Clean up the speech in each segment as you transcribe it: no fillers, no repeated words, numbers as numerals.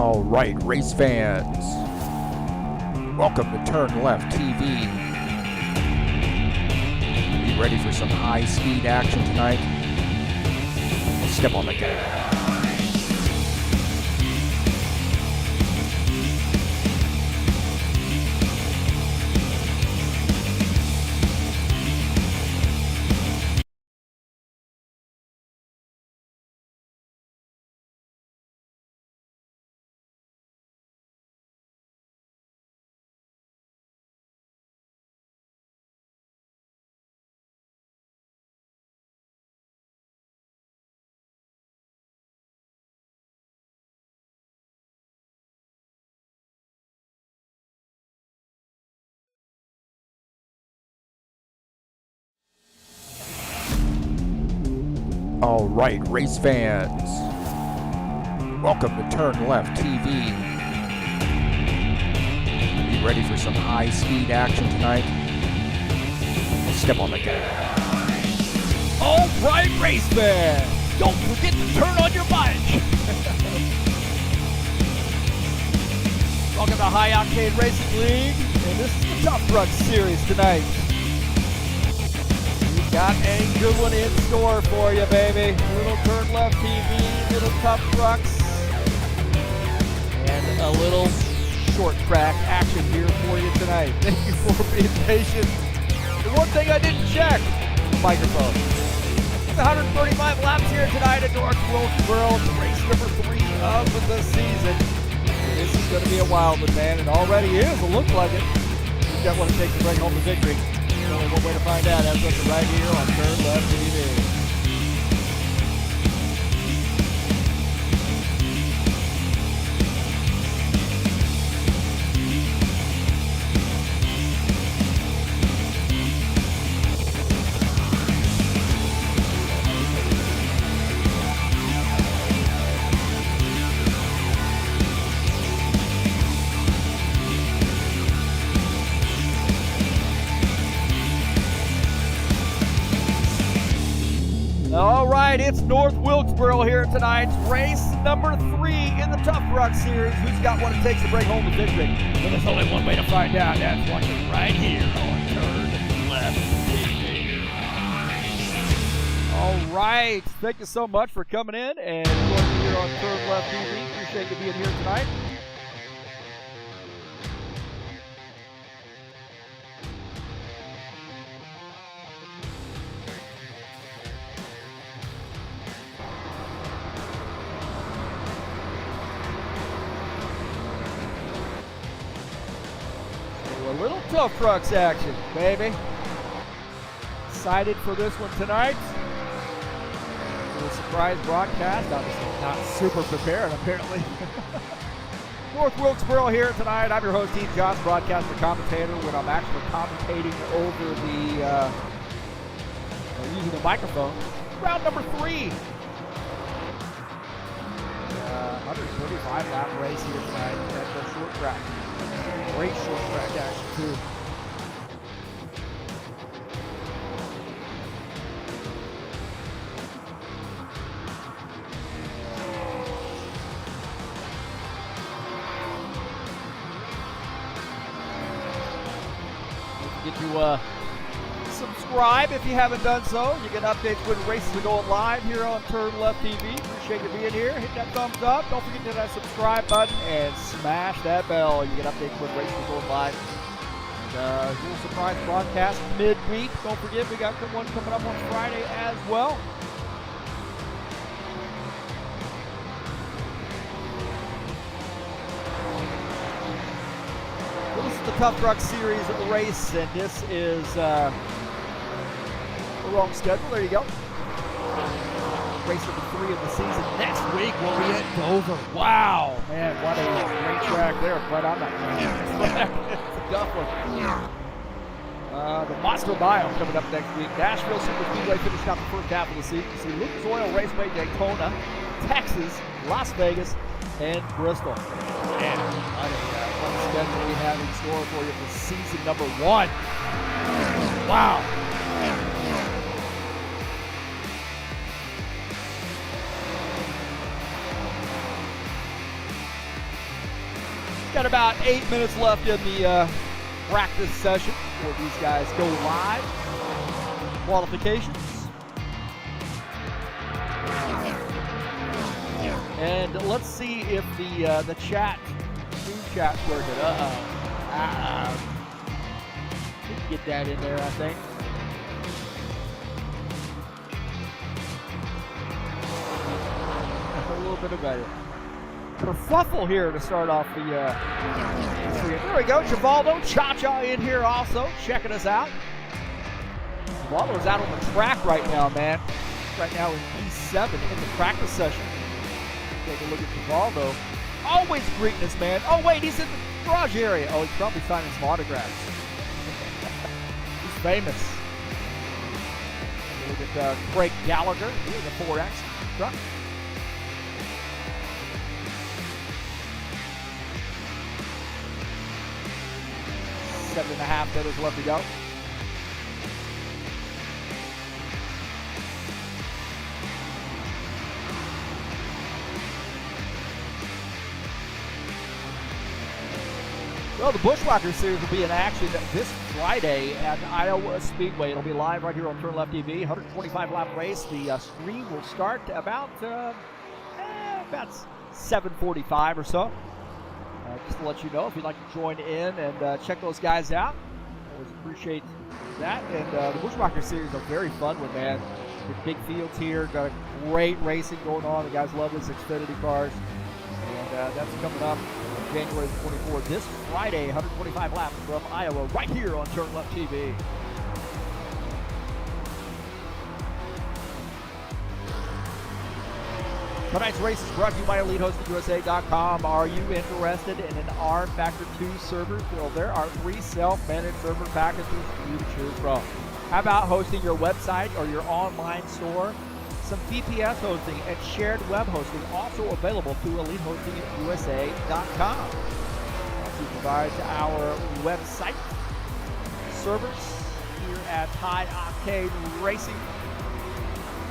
All right, race fans, welcome to TurnLeftTV. You ready for some high-speed action tonight? Step on the gas. All right, race fans, welcome to TurnLeftTV. You ready for some high-speed action tonight? Step on the gas. All right, race fans, don't forget to turn on your bike. Welcome to High Octane Racing League, and this is the Tough Truck Series tonight. Got a good one in store for you, baby. Little TurnLeftTV, little tough trucks, and a little short track action here for you tonight. Thank you for being patient. The one thing I didn't check, the microphone. 135 laps here tonight at North Wilkesboro. It's race number 3 of the season. This is going to be a wild one, man. It already is. It looks like it. We've got what it takes to bring home the victory. Only one way to find out. That's what's right here on TurnLeftTV. All right, it's North Wilkesboro here tonight. Race number 3 in the Tough Truck Series. Who's got what it takes to bring home the victory? Well, there's only one way to find out. That's watching right here on TurnLeftTV. All right, thank you so much for coming in and joining me here on TurnLeftTV. Appreciate you being here tonight. A little tough trucks action, baby. Excited for this one tonight. A little surprise broadcast. Obviously not super prepared, apparently. North Wilkesboro here tonight. I'm your host, Heath, broadcaster, commentator, when I'm actually commentating over the, using the microphone. Round number 3. 135 lap race here tonight at the short track. Great short track action too. Don't forget to subscribe if you haven't done so. You get updates when races are going live here on TurnLeftTV. Appreciate you being here. Hit that thumbs up. Don't forget to hit that subscribe button and smash that bell. You get updates when races are going live. And, little surprise broadcast midweek. Don't forget, we got one coming up on Friday as well. Well, this is the Tough Truck Series race, and this is the wrong schedule. There you go. Race number 3 of the season. Next week we'll be at Dover. Wow, man, what a great track there. Right on that track. It's a tough one. The Monster Mile coming up next week. Nashville Super Speedway finishing out the first half of the season. You see Lucas Oil Raceway, Daytona, Texas, Las Vegas, and Bristol. Man, what a schedule we have in store for you for season number 1. Wow. Got about 8 minutes left in the practice session before these guys go live. Qualifications. And let's see if the chat, food chat's working. Get that in there, I think. A little bit of a kerfuffle here to start off the. There we go, Givaldo Cha-Cha in here also checking us out. Givaldo's out on the track right now, man. Right now in P7 in the practice session. Take a look at Givaldo. Always greeting us, man. Oh wait, he's in the garage area. Oh, he's probably signing some autographs. He's famous. Look at Craig Gallagher in the 4X truck. Seven and a half minutes left to go. Well, the Bushwhacker Series will be in action this Friday at Iowa Speedway. It'll be live right here on TurnLeftTV. 125-lap race. The stream will start about 7:45 or so. Just to let you know, if you'd like to join in and check those guys out, always appreciate that. And the Bushwhacker Series are very fun one, man. The big fields here, got a great racing going on. The guys love these Xfinity cars, and that's coming up on January 24th, this Friday, 125 laps from Iowa, right here on TurnLeftTV. Tonight's race is brought to you by EliteHostingUSA.com. Are you interested in an rFactor 2 server? Well, there are 3 self-managed server packages for you to choose from. How about hosting your website or your online store? Some VPS hosting and shared web hosting also available through EliteHostingUSA.com. Also provides our website servers here at High Octane Racing.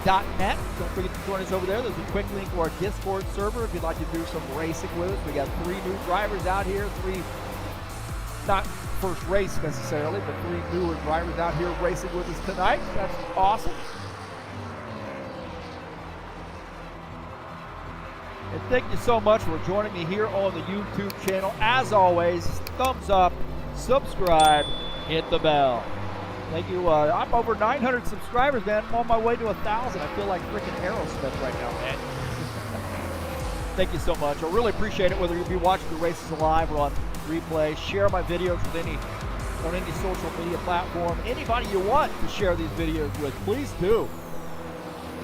.net. Don't forget to join us over there. There's a quick link to our Discord server if you'd like to do some racing with us. We got 3 new drivers out here, 3, not first race necessarily, but 3 newer drivers out here racing with us tonight. That's awesome. And thank you so much for joining me here on the YouTube channel. As always, thumbs up, subscribe, hit the bell. Thank you. I'm over 900 subscribers, man. I'm on my way to 1,000. I feel like freaking Aerosmith right now, man. Thank you so much. I really appreciate it, whether you be watching the races live or on replay. Share my videos with on any social media platform. Anybody you want to share these videos with, please do. You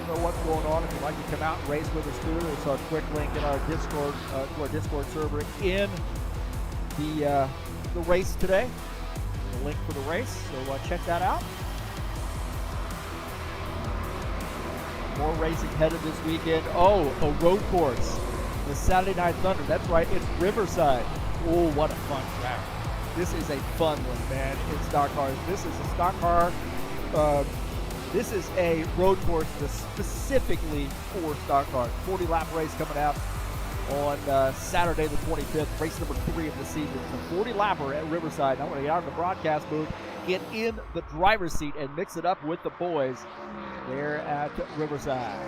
know what's going on. If you'd like to come out and race with us too, there's a quick link in our Discord, to our Discord server in the race today. The link for the race, so check that out. More racing headed this weekend. Oh, a road course, the Saturday Night Thunder. That's right, it's Riverside. Oh, what a fun track. This is a fun one, man. It's Stockcar. This is a Stockcar. This is a road course specifically for Stockcar. 40-lap race coming out on Saturday the 25th, race number 3 of the season. It's a 40-lapper at Riverside. I want to get out of the broadcast booth, get in the driver's seat, and mix it up with the boys there at Riverside.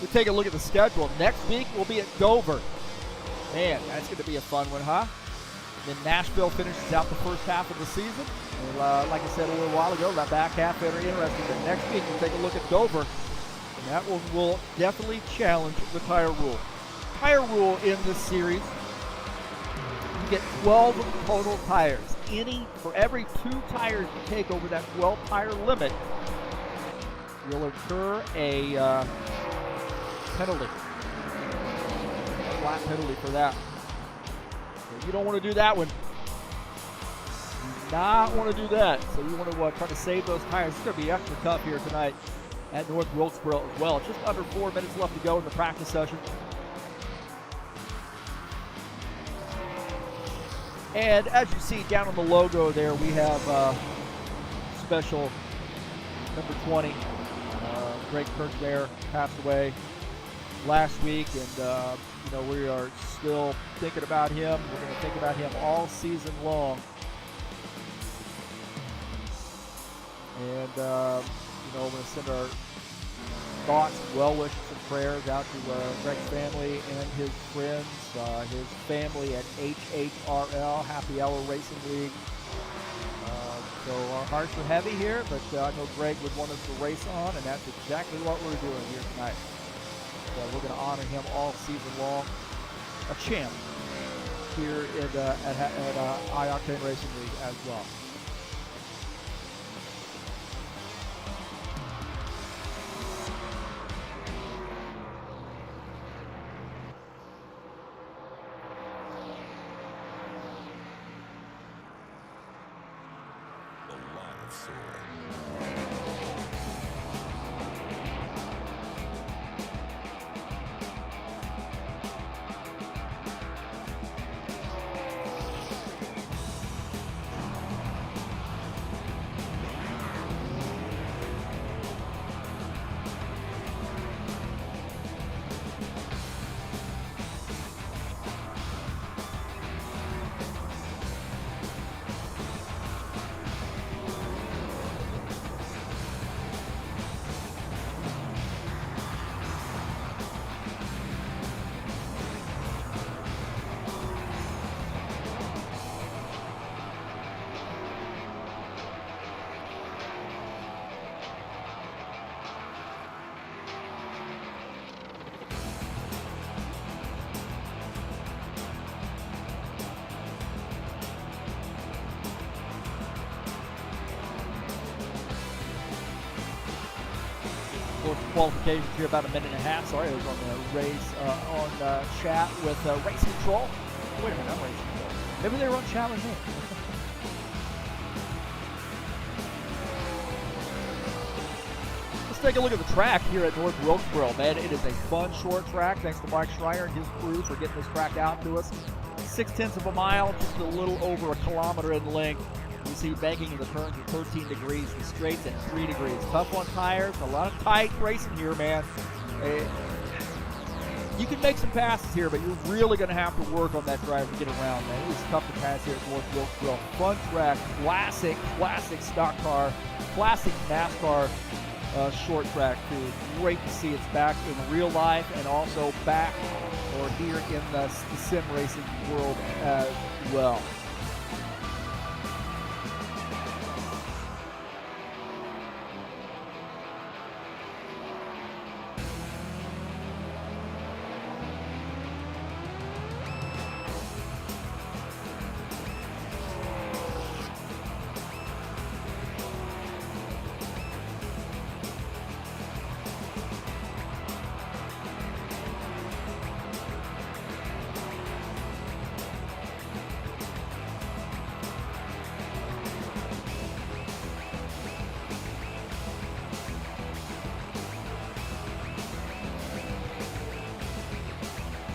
We take a look at the schedule. Next week we'll be at Dover. Man, that's going to be a fun one, huh? Then Nashville finishes out the first half of the season. And, like I said a little while ago, that back half very interesting. But next week we'll take a look at Dover. And that one will definitely challenge the tire rule. Tire rule in this series, you get 12 total tires. For every 2 tires you take over that 12 tire limit, you'll incur a penalty. A flat penalty for that. You don't want to do that one. You do not want to do that. So you want to try to save those tires. It's going to be extra tough here tonight at North Wilkesboro as well. Just under 4 minutes left to go in the practice session. And as you see down on the logo there, we have special number 20. Greg Kirkbear passed away last week, and you know, we are still thinking about him. We're going to think about him all season long. And you know, we're going to send our thoughts, well wishes, and prayers out to Greg's family and his friends, his family at HORL, Happy Hour Racing League. So our hearts are heavy here, but I know Greg would want us to race on, and that's exactly what we're doing here tonight. So we're going to honor him all season long. A champ here at iOctane Racing League as well. Qualifications here about a minute and a half. Sorry, I was on the race on chat with Race Control. Oh, wait a minute, I'm Race Control. Maybe they were on chat with me. Let's take a look at the track here at North Wilkesboro. Man, it is a fun short track. Thanks to Mike Schreier and his crew for getting this track out to us. 0.6 of a mile, just a little over a kilometer in length. You see banking in the turns at 13 degrees, the straights at 3 degrees. Tough on tires, a lot of tight racing here, man. You can make some passes here, but you're really going to have to work on that drive to get around, man. It is tough to pass here at North Wilkesboro. Fun track, classic stock car, classic NASCAR short track, too. Great to see it's back in real life and also back or here in the sim racing world as well.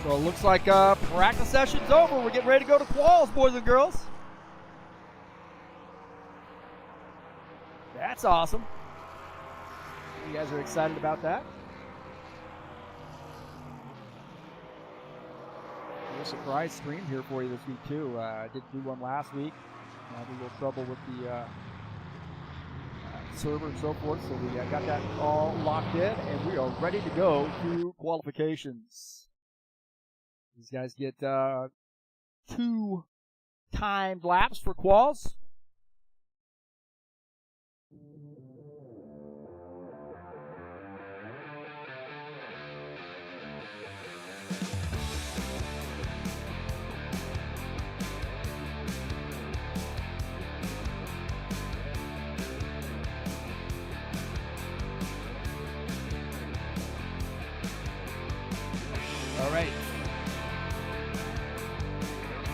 So it looks like practice session's over. We're getting ready to go to quals, boys and girls. That's awesome. You guys are excited about that? A little surprise stream here for you this week, too. I did do one last week. I had a little trouble with the server and so forth, so we got that all locked in, and we are ready to go to qualifications. These guys get 2 timed laps for quals. All right.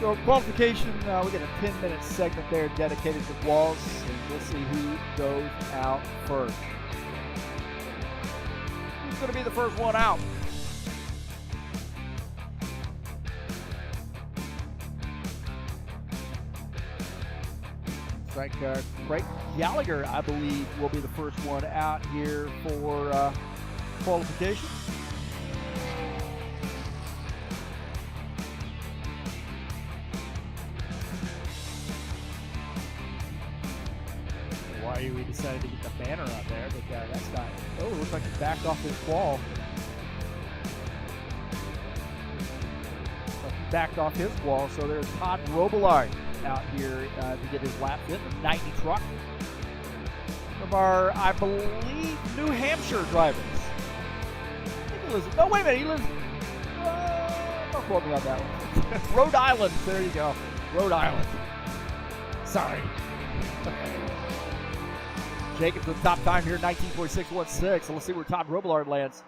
So qualification, we got a 10-minute segment there dedicated to quals, and we'll see who goes out first. Who's going to be the first one out? Looks like Craig Gallagher, I believe, will be the first one out here for qualification. Why we decided to get the banner out there, but that's not. Oh, it looks like he backed off his wall. Backed off his wall, so there's Todd Robillard out here to get his laps in, the 90 truck. From our, I believe, New Hampshire drivers. I think he lives, no, wait a minute, he lives, don't quote me on that one. Rhode Island, there you go, Rhode Island. Sorry. Jacobs with top time here, 19.4616, so let's see where Todd Robillard lands.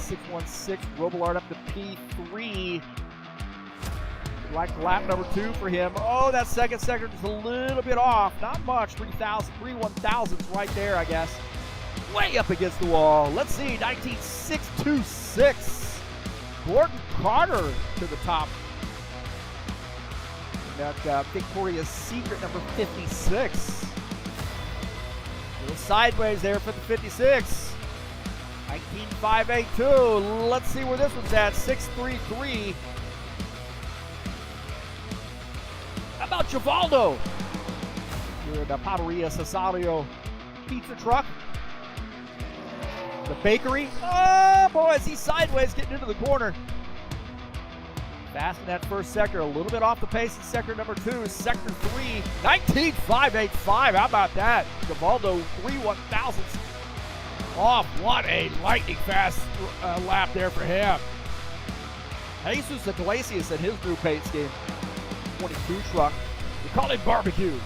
616, Robillard up to P3. Like lap number 2 for him. Oh, that second sector just a little bit off. Not much. 3,000s right there, I guess. Way up against the wall. Let's see. 19.626. Gordon Carter to the top. And that Victoria's Secret number 56. A little sideways there for the 56. 19.582. Let's see where this one's at. 6.33. How about Givaldo? Here at the Paderia Cesario pizza truck. The bakery. Oh, boy, is he sideways getting into the corner. Fast in that first sector. A little bit off the pace in sector number 2. Sector 3. 19.585. How about that? Givaldo, 3/1000ths. Off. What a lightning fast lap there for him. Jesus Iglesias in his new paint scheme. 22 truck. We call it barbecue.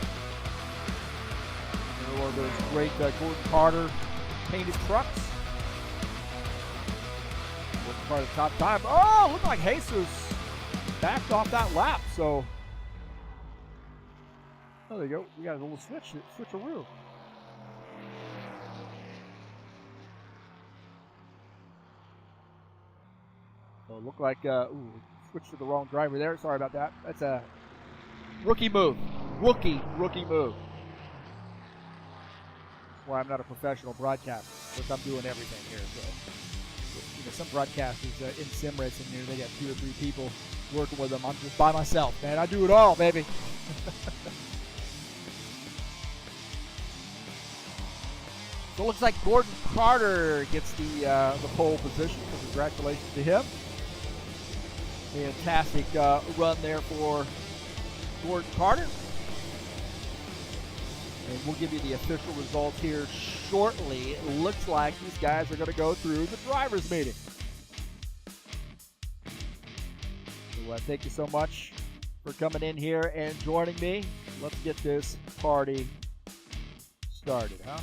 One of those great Gordon Carter painted trucks. Gordon Carter top time. Oh, looked like Jesus backed off that lap. So, oh, there you go. We got a little switcheroo. So it looked like, switched to the wrong driver there. Sorry about that. That's a rookie move. Rookie move. That's why I'm not a professional broadcaster. Because I'm doing everything here. So, you know, some broadcasters in sim racing here, they got 2 or 3 people working with them. I'm just by myself, man. I do it all, baby. So it looks like Gordon Carter gets the pole position. So congratulations to him. Fantastic run there for Gordon Carter. And we'll give you the official results here shortly. It looks like these guys are going to go through the drivers' meeting. So thank you so much for coming in here and joining me. Let's get this party started, huh?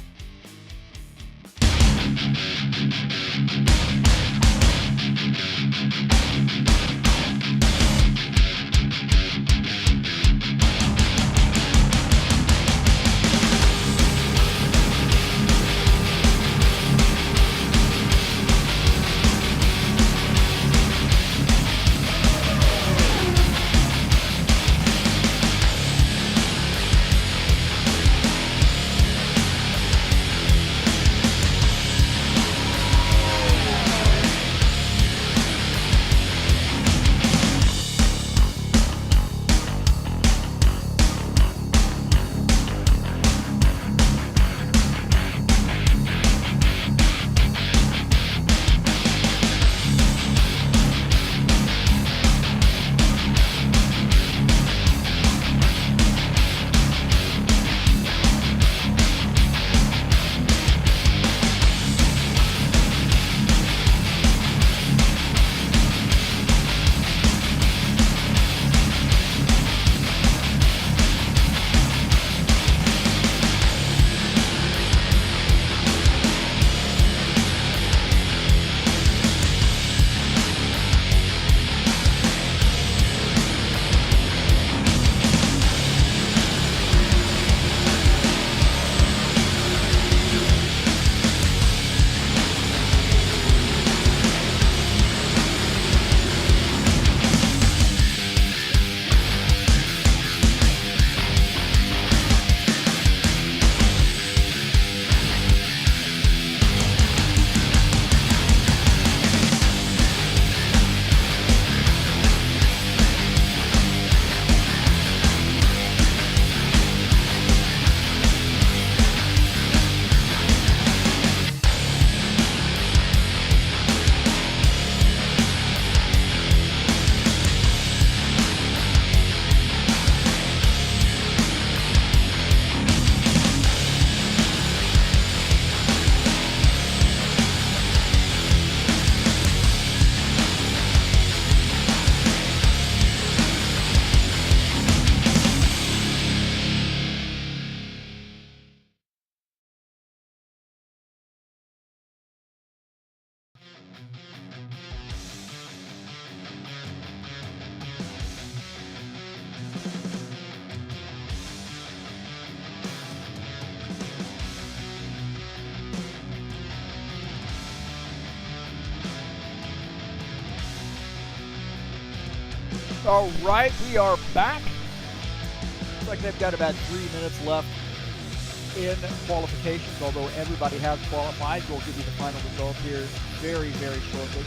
All right, we are back. Looks like they've got about 3 minutes left in qualifications, although everybody has qualified. We'll give you the final result here very, very shortly.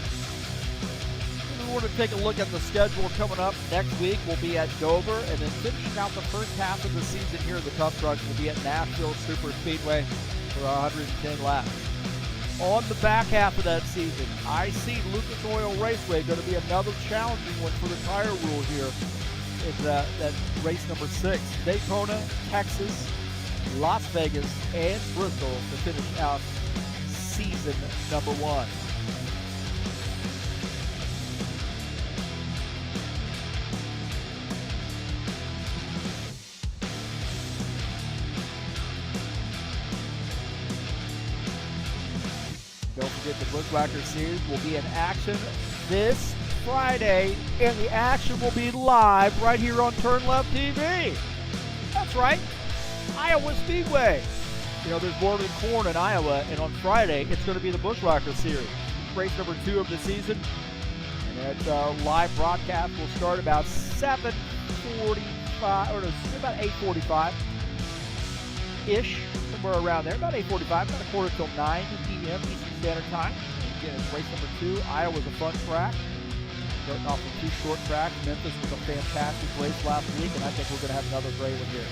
We want to take a look at the schedule coming up. Next week we'll be at Dover, and then finishing out the first half of the season here in the Tough Trucks will be at Nashville Super Speedway for 110 laps. On the back half of that season, I see Lucas Oil Raceway going to be another challenging one for the tire rule here. It's that race number 6. Daytona, Texas, Las Vegas, and Bristol to finish out season number 1. Don't forget the Bushwhacker Series will be in action this Friday, and the action will be live right here on TurnLeftTV. That's right, Iowa Speedway. You know, there's more than corn in Iowa, and on Friday, it's going to be the Bushwhacker Series. It's race number 2 of the season, and that live broadcast will start about 7:45, or no, about 8:45-ish, somewhere around there, about 8:45, about a quarter till 9 p.m. Eastern Standard Time. Again, it's race number 2. Iowa's a fun track. Starting off with 2 short tracks. Memphis was a fantastic race last week, and I think we're going to have another great one here.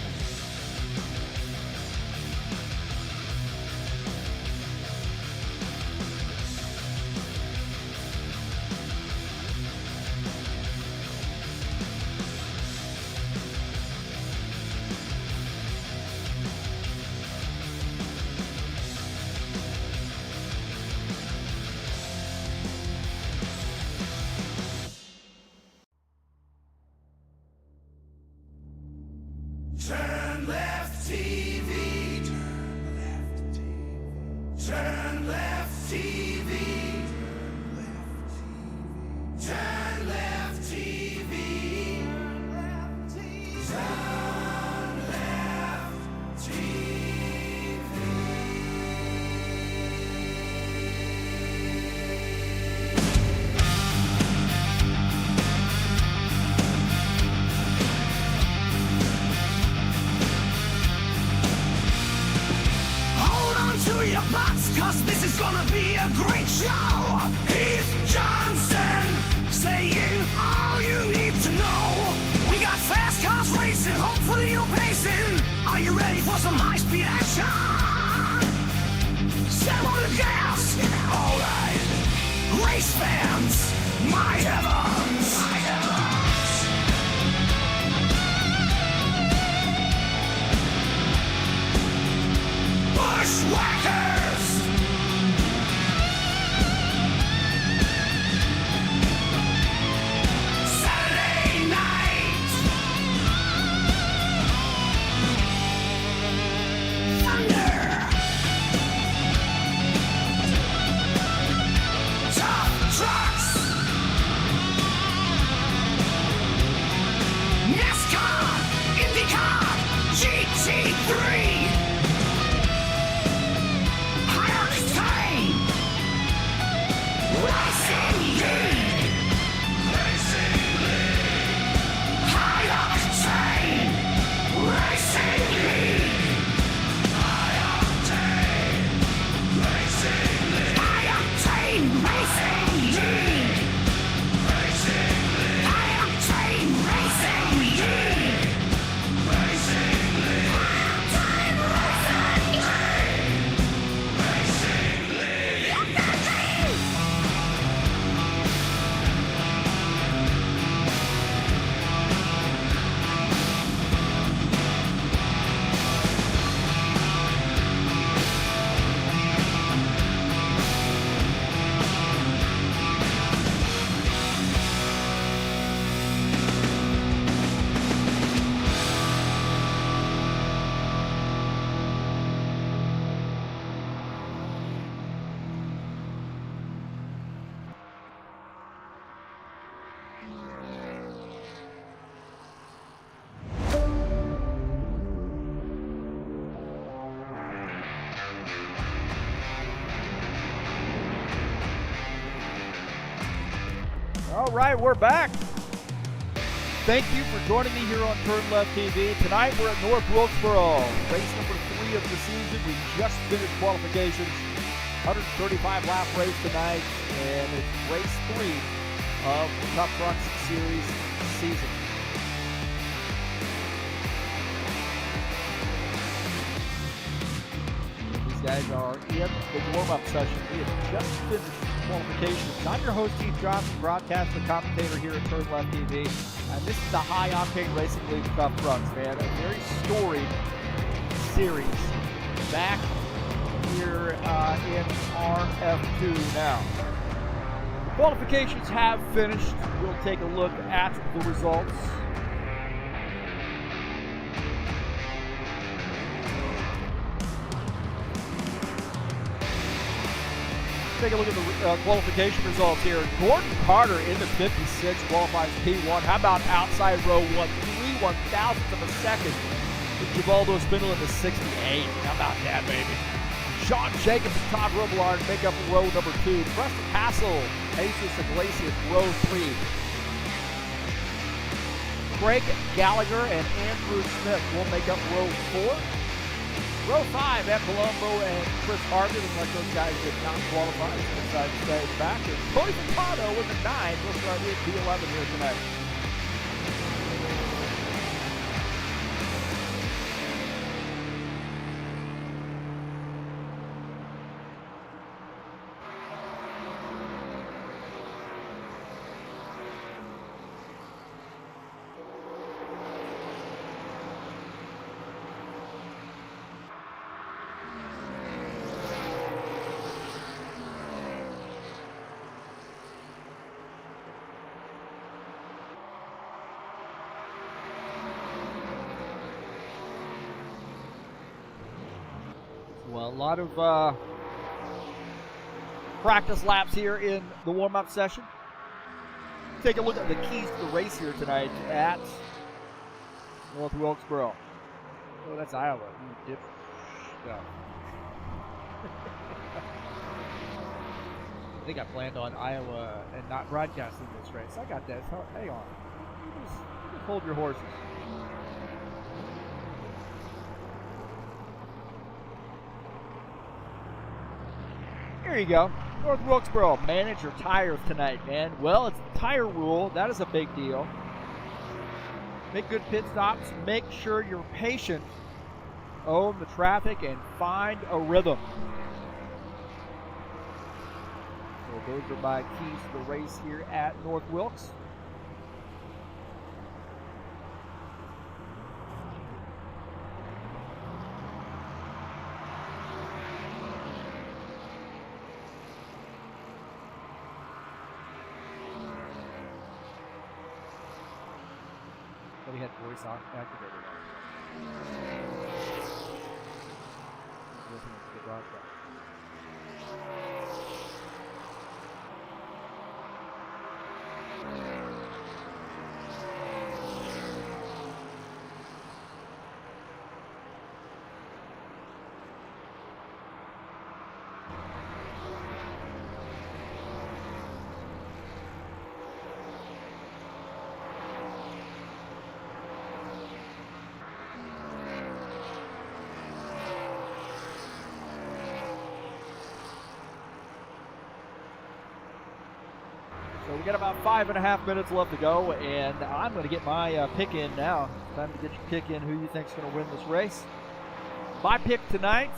TurnLeftTV, TurnLeftTV, TurnLeftTV, TurnLeftTV, your butts, cause this is gonna be a great show. Heath Johnson saying all you need to know. We got fast cars racing, hopefully you're pacing. Are you ready for some high-speed action? Step on the gas. Alright. Race fans, my heavens. My heavens. Bushwhackers! Saturday night! Thunder! Tough trucks! NASCAR! IndyCar! GT3! Racing All right, we're back. Thank you for joining me here on TurnLeftTV. Tonight we're at North Wilkesboro, race number 3 of the season. We just finished qualifications, 135 lap race tonight, and it's race 3 of the Tough Trucks Series season. These guys are in the warm-up session. We have just finished qualifications. I'm your host, Heath, broadcaster, commentator here at TurnLeftTV. And this is the High Octane Racing League Tough Trucks, man. A very storied series back here in RF2 now. The qualifications have finished. We'll take a look at the results. Take a look at the qualification results here. Gordon Carter in the 56 qualifies P1. How about outside row 1, 3/1000th of a second with Givaldo Spindle in the 68. How about that, baby? Sean Jacobs and Todd Robillard make up row number 2. Preston Hassel, Jesus Iglesias, row 3. Craig Gallagher and Andrew Smith will make up row 4. Row 5, Ed Palumbo and Chris Harvey. Looks like those guys did not qualify. They decided to stay back. And Tony Furtado with the 9. We'll start with P11 here tonight. Well, a lot of practice laps here in the warm-up session. Take a look at the keys to the race here tonight at North Wilkesboro. Oh, that's Iowa. You dip. Yeah. I think I planned on Iowa and not broadcasting this race. I got that. Hang on. You just hold your horses. Here you go. North Wilkesboro, manage your tires tonight, man. Well, it's the tire rule. That is a big deal. Make good pit stops. Make sure you're patient. Own the traffic and find a rhythm. So those are my keys to the race here at North Wilkes. We had voice activated on. Listening to the broadcast. So we got about 5.5 minutes left to go, and I'm going to get my pick in now. Time to get your pick in. Who you think's going to win this race? My pick tonight.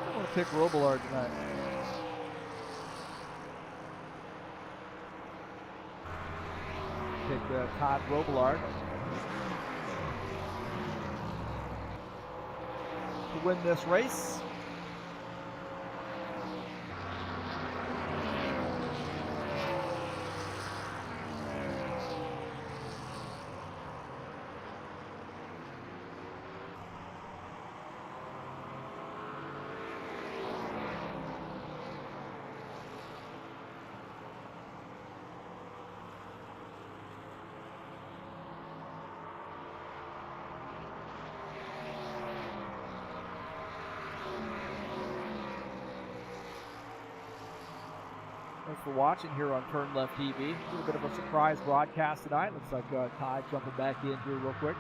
I'm going to pick Robillard tonight. Pick Todd Robillard to win this race. for watching here on TurnLeftTV. A little bit of a surprise broadcast tonight. Looks like Ty jumping back in here real quick.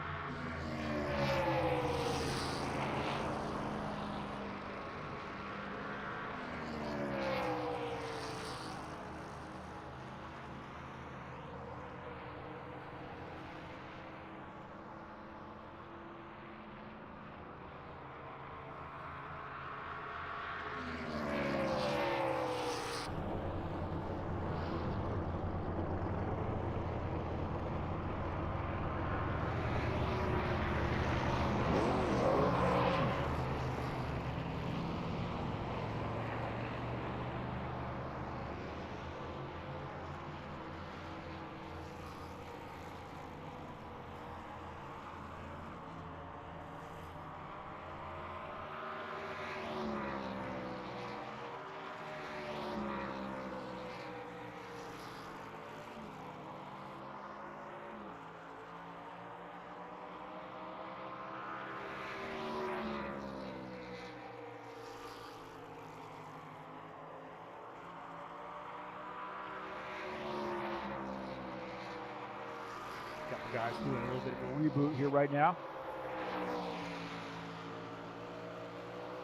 Guys doing a little bit of a reboot here right now.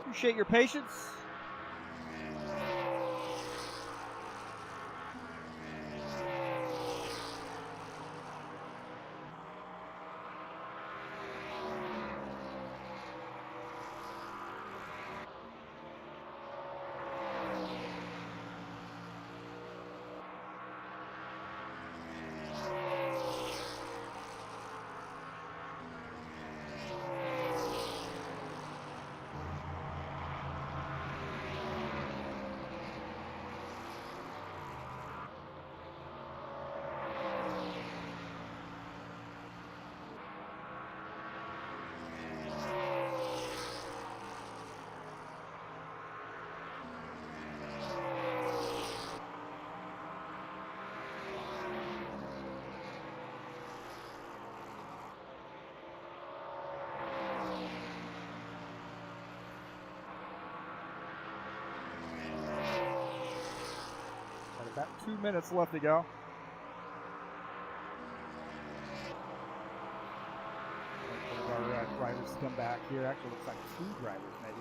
Appreciate your patience. About 2 minutes left to go. One of our drivers come back here. Actually, looks like 2 drivers maybe.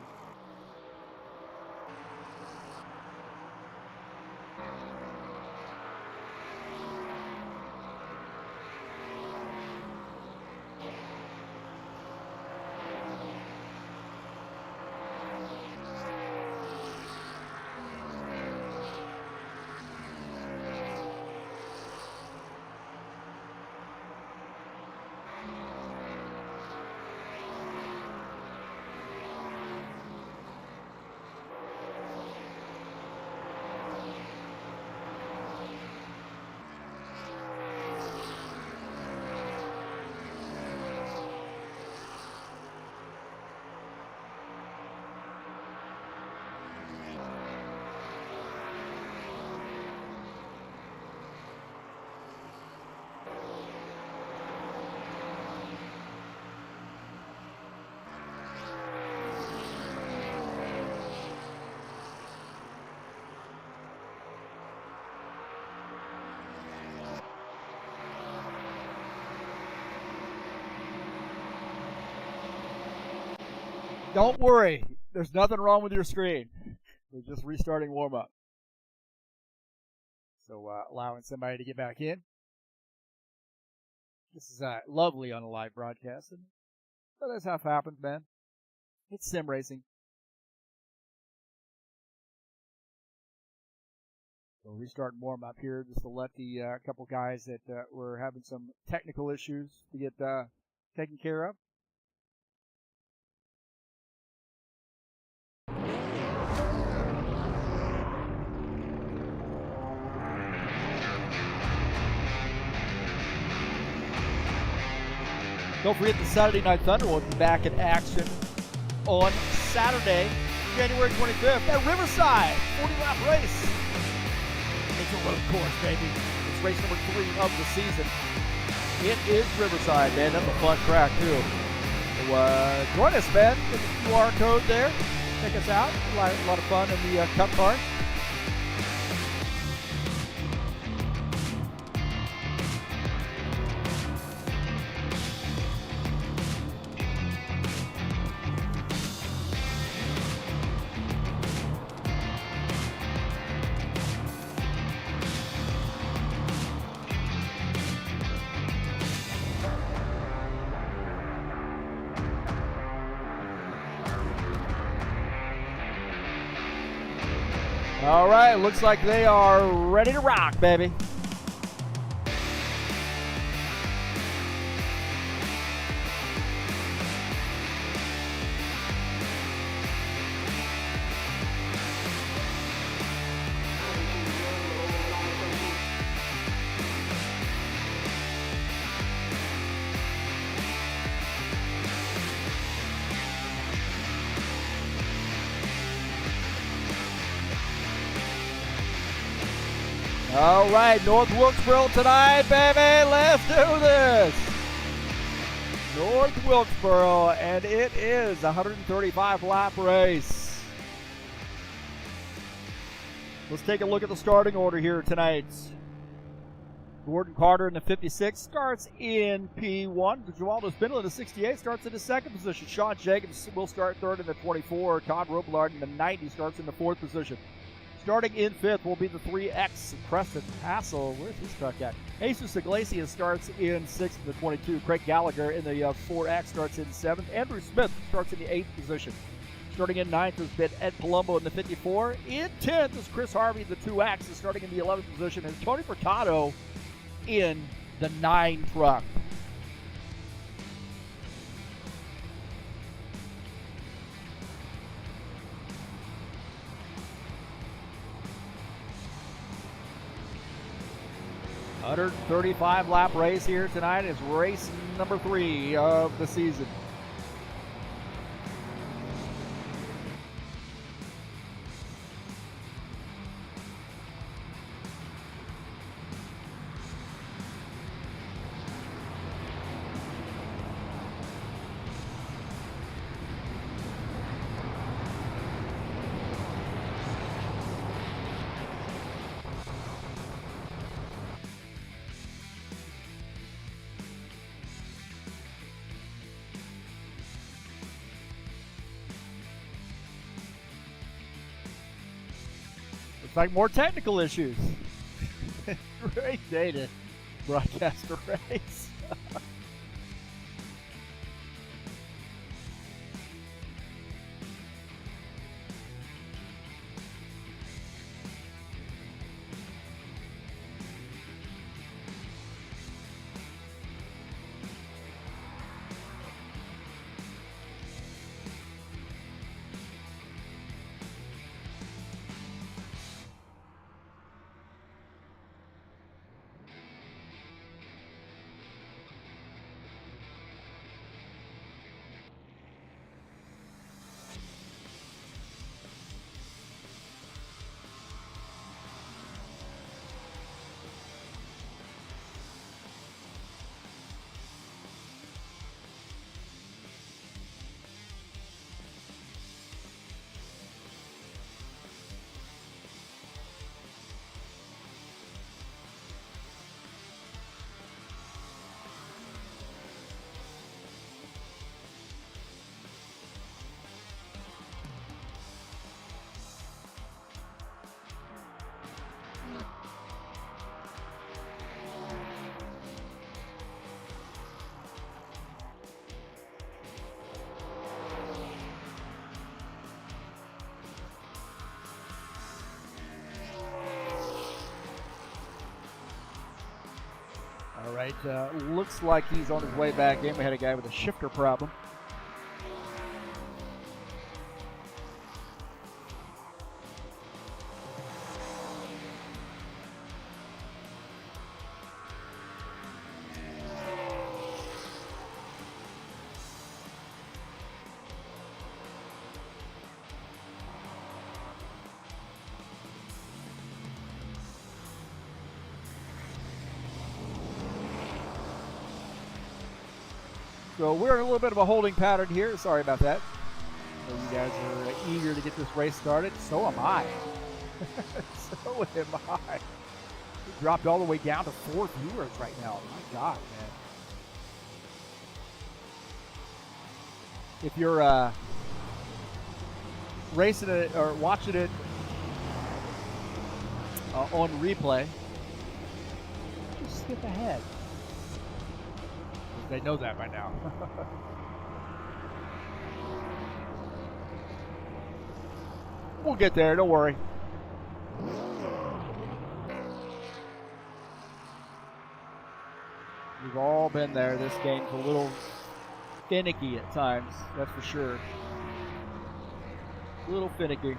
Don't worry, there's nothing wrong with your screen. We're just restarting warm-up. So allowing somebody to get back in. This is lovely on a live broadcast. But that's how it happens, man. It's sim racing. So restarting warm-up here just to let the couple guys that were having some technical issues to get taken care of. Don't forget the Saturday Night Thunder will be back in action on Saturday, January 25th at Riverside. 40-lap race. It's a road course, baby. It's race number 3 of the season. It is Riverside, man. That's a fun track, too. So join us, man. Get the QR code there. Check us out. A lot of fun in the Cup car. All right, looks like they are ready to rock, baby. All right, North Wilkesboro tonight, baby. Let's do this. North Wilkesboro, and it is a 135-lap race. Let's take a look at the starting order here tonight. Gordon Carter in the 56 starts in P1. Joaldo Spindler in the 68 starts in the second position. Sean Jacobs will start third in the 24. Todd Robillard in the 90 starts in the fourth position. Starting in fifth will be the 3X, Preston Hassel. Where's he stuck at? Jesus Iglesias starts in sixth in the 22. Craig Gallagher in the 4X starts in seventh. Andrew Smith starts in the eighth position. Starting in ninth is Ed Palumbo in the 54. In 10th is Chris Harvey, the 2X, is starting in the 11th position. And Tony Furtado in the 9 truck. $135-lap race here tonight is race number 3 of the season. Looks like more technical issues. Great day to broadcast a race. All right, looks like he's on his way back in. We had a guy with a shifter problem. So we're in a little bit of a holding pattern here. Sorry about that. So you guys are eager to get this race started. So am I. So am I. We dropped all the way down to 4 viewers right now. My God, man. If you're racing it or watching it on replay, just skip ahead. They know that by now. We'll get there, don't worry. We've all been there. This game's a little finicky at times, that's for sure. A little finicky.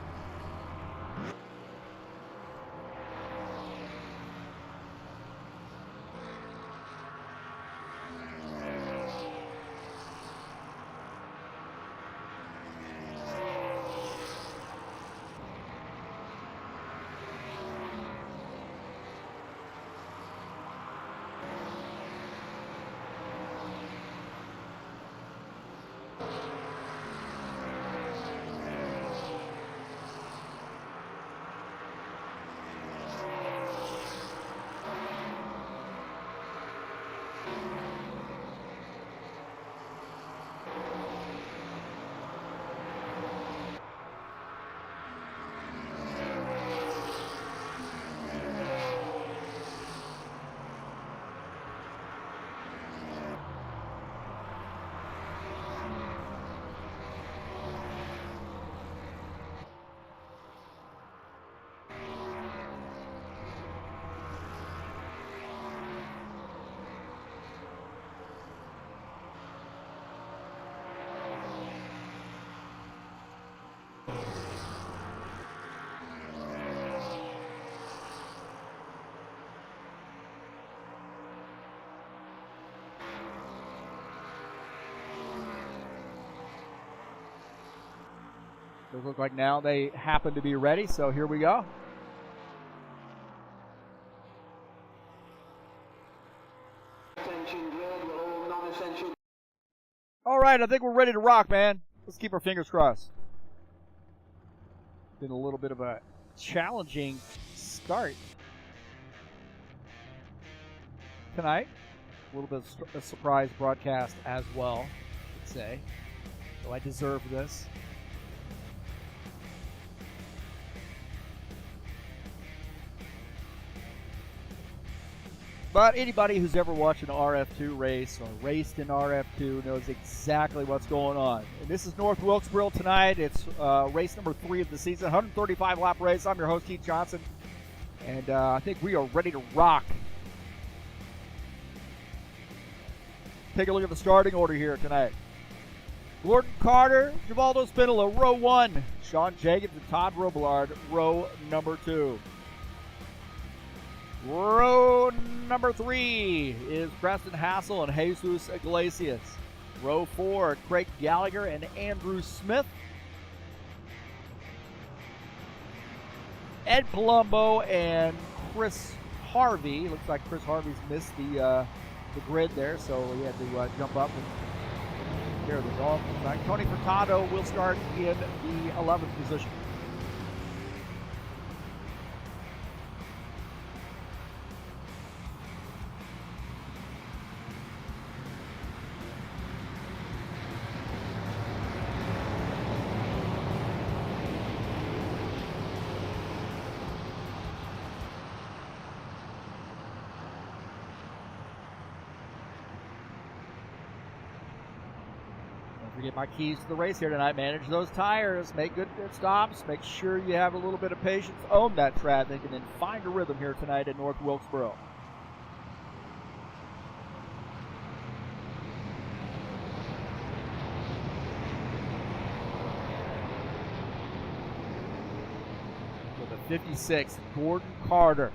Does look like now they happen to be ready, so here we go. All right, I think we're ready to rock, man. Let's keep our fingers crossed. Been a little bit of a challenging start tonight. A little bit of a surprise broadcast as well, I would say. So I deserve this. But anybody who's ever watched an RF2 race or raced in RF2 knows exactly what's going on. And this is North Wilkesboro tonight. It's race number 3 of the season, 135 lap race. I'm your host, Heath Johnson. And I think we are ready to rock. Take a look at the starting order here tonight. Gordon Carter, Givaldo Spinola, row 1. Sean Jacobs and Todd Robillard, row number 2. Row number 3 is Preston Hassel and Jesus Iglesias. Row 4, Craig Gallagher and Andrew Smith. Ed Palumbo and Chris Harvey. Looks like Chris Harvey's missed the grid there, so he had to jump up and take care of the dog. Tony Furtado will start in the 11th position. Get my keys to the race here tonight. Manage those tires, make good stops, make sure you have a little bit of patience, own that traffic, and then find a rhythm here tonight at North Wilkesboro. For the 56, Gordon Carter,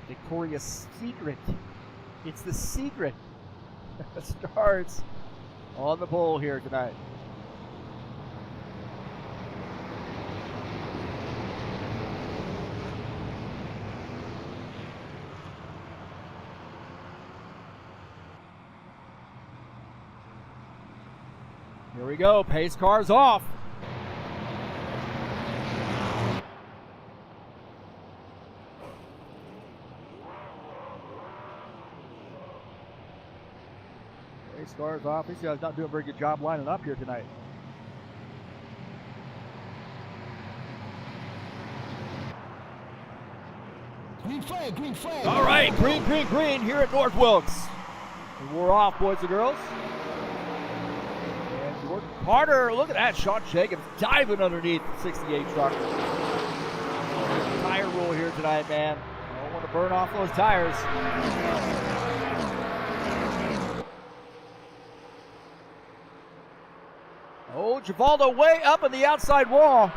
Victoria's Secret. It's the secret that starts on the pole here tonight. Here we go, pace car's off. Cars off. These guys not doing a very good job lining up here tonight. Green flag, green flag. All right, green, green, green here at North Wilkes. And we're off, boys and girls. And Gordon Carter, look at that. Sean Jacobs diving underneath the 68 truck. Tire fuel here tonight, man. Don't want to burn off those tires. Oh, Givaldo way up in the outside wall.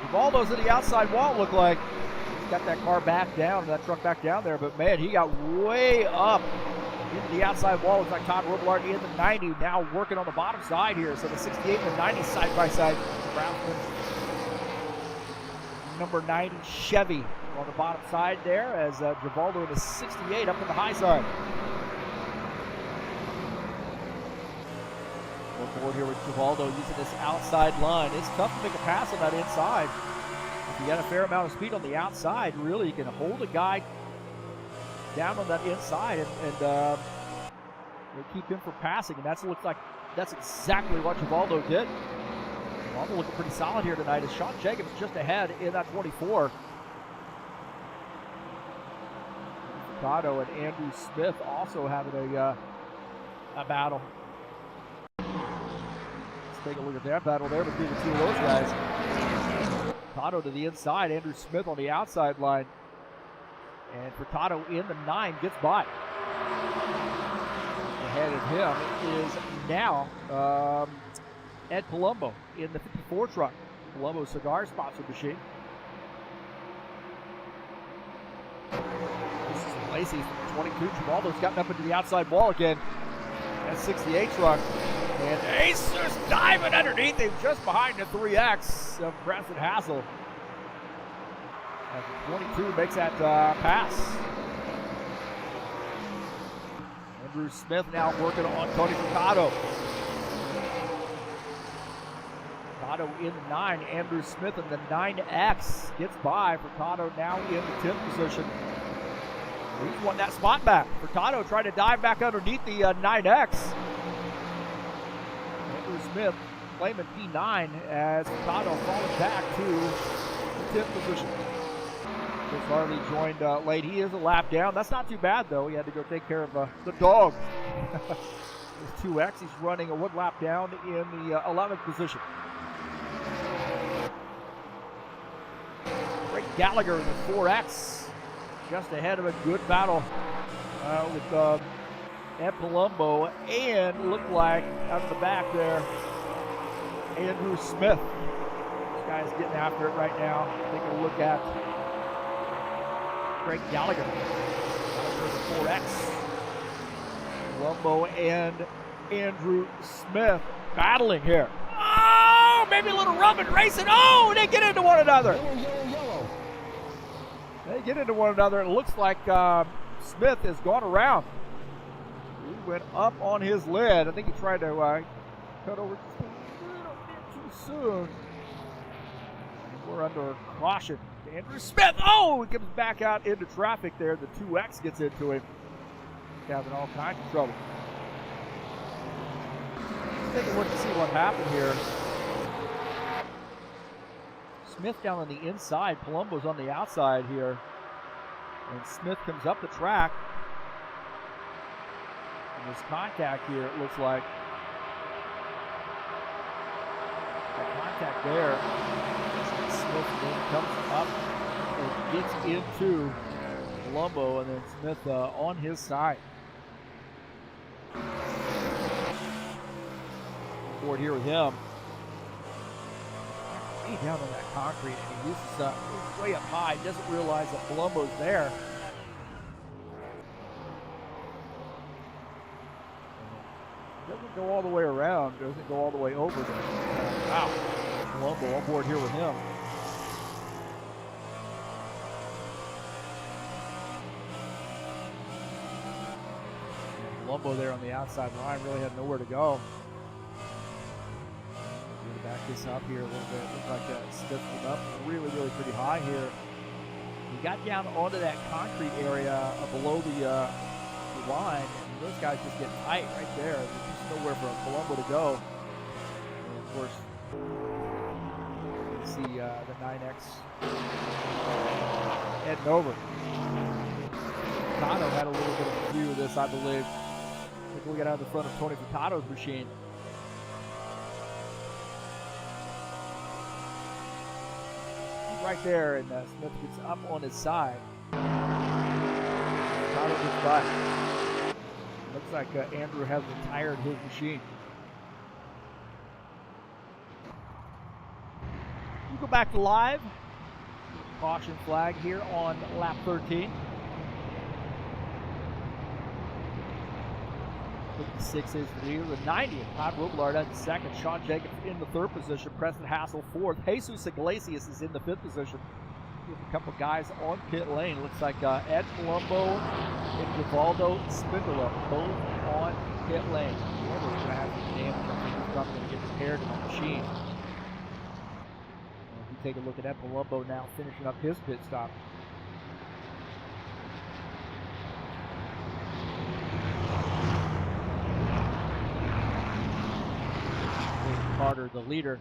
Givaldo's in the outside wall, look like. He's got that car back down, that truck back down there, but man, he got way up into the outside wall. Looks like Todd Robillard in the 90, now working on the bottom side here. So the 68 and the 90 side by side. Number 90 Chevy on the bottom side there, as Givaldo in the 68 up in the high side. We're forward here with Givaldo using this outside line. It's tough to make a pass on that inside. If you got a fair amount of speed on the outside, really you can hold a guy down on that inside and keep him from passing. And looks like that's exactly what Givaldo did. Givaldo looking pretty solid here tonight as Sean Jacobs just ahead in that 24. Furtado and Andrew Smith also having a battle. Let's take a look at that battle there between the two of those guys. Furtado to the inside, Andrew Smith on the outside line. And Furtado in the 9 gets by. Ahead of him is now Ed Palumbo in the 54 truck. Palumbo cigar sponsored machine. This is Lacey, 22. Givaldo's gotten up into the outside wall again. That 68 truck. And Acer's diving underneath him just behind the 3X of Preston Hassel. As the 22 makes that pass. Andrew Smith now working on Tony Furtado. Furtado in the 9, Andrew Smith in the 9X gets by. Furtado now in the 10th position. He's won that spot back. Furtado trying to dive back underneath the 9X. Andrew Smith claiming P9 as Furtado falling back to the 10th position. Chris Harley joined late. He is a lap down. That's not too bad, though. He had to go take care of the dog. His 2X, he's running a 1 lap down in the 11th position. Greg Gallagher in the 4X, just ahead of a good battle with Ed Palumbo, and looked like out of the back there, Andrew Smith. This guy's getting after it right now. Taking a look at Greg Gallagher for the 4X. Palumbo and Andrew Smith battling here. Oh, maybe a little rubbing, racing. Oh, they get into one another. They get into one another. It looks like Smith has gone around. He went up on his lid. I think he tried to cut over just a little bit too soon. We're under caution. Andrew Smith, oh, he comes back out into traffic there. The 2X gets into him. He's having all kinds of trouble. Let's take a look to see what happened here. Smith down on the inside. Palumbo's on the outside here. And Smith comes up the track. And there's contact here, it looks like. That contact there. Smith then comes up and gets into Palumbo, and then Smith on his side. Board here with him. Way down on that concrete, and he uses way up high. He doesn't realize that Palumbo's there. Doesn't go all the way around. Doesn't go all the way over. Wow. Palumbo on board here with him. Palumbo there on the outside line really had nowhere to go. Going to back this up here a little bit. Looks like Smith went up really pretty high here. He got down onto that concrete area below the line, and those guys just get tight right there. There's just nowhere for Palumbo to go. And of course, you see the 9X heading over. Furtado had a little bit of a view of this, I believe. Take a look at out of the front of Tony Furtado's machine. right there, and Smith gets up on his side. Tyler gets by. Looks like Andrew has retired his machine. We go back to live. Caution flag here on lap 13. 56 is the leader. The 90th, Todd Robillard in second. Sean Jacobs in the third position. Preston Hassel fourth. Jesus Iglesias is in the fifth position. With a couple guys on pit lane. Looks like Ed Colombo and Givaldo Spindola both on pit lane. Whoever's going to have some damage, I think he's probably going to get repaired in the machine. If you take a look at Ed Colombo now finishing up his pit stop. Carter, the leader,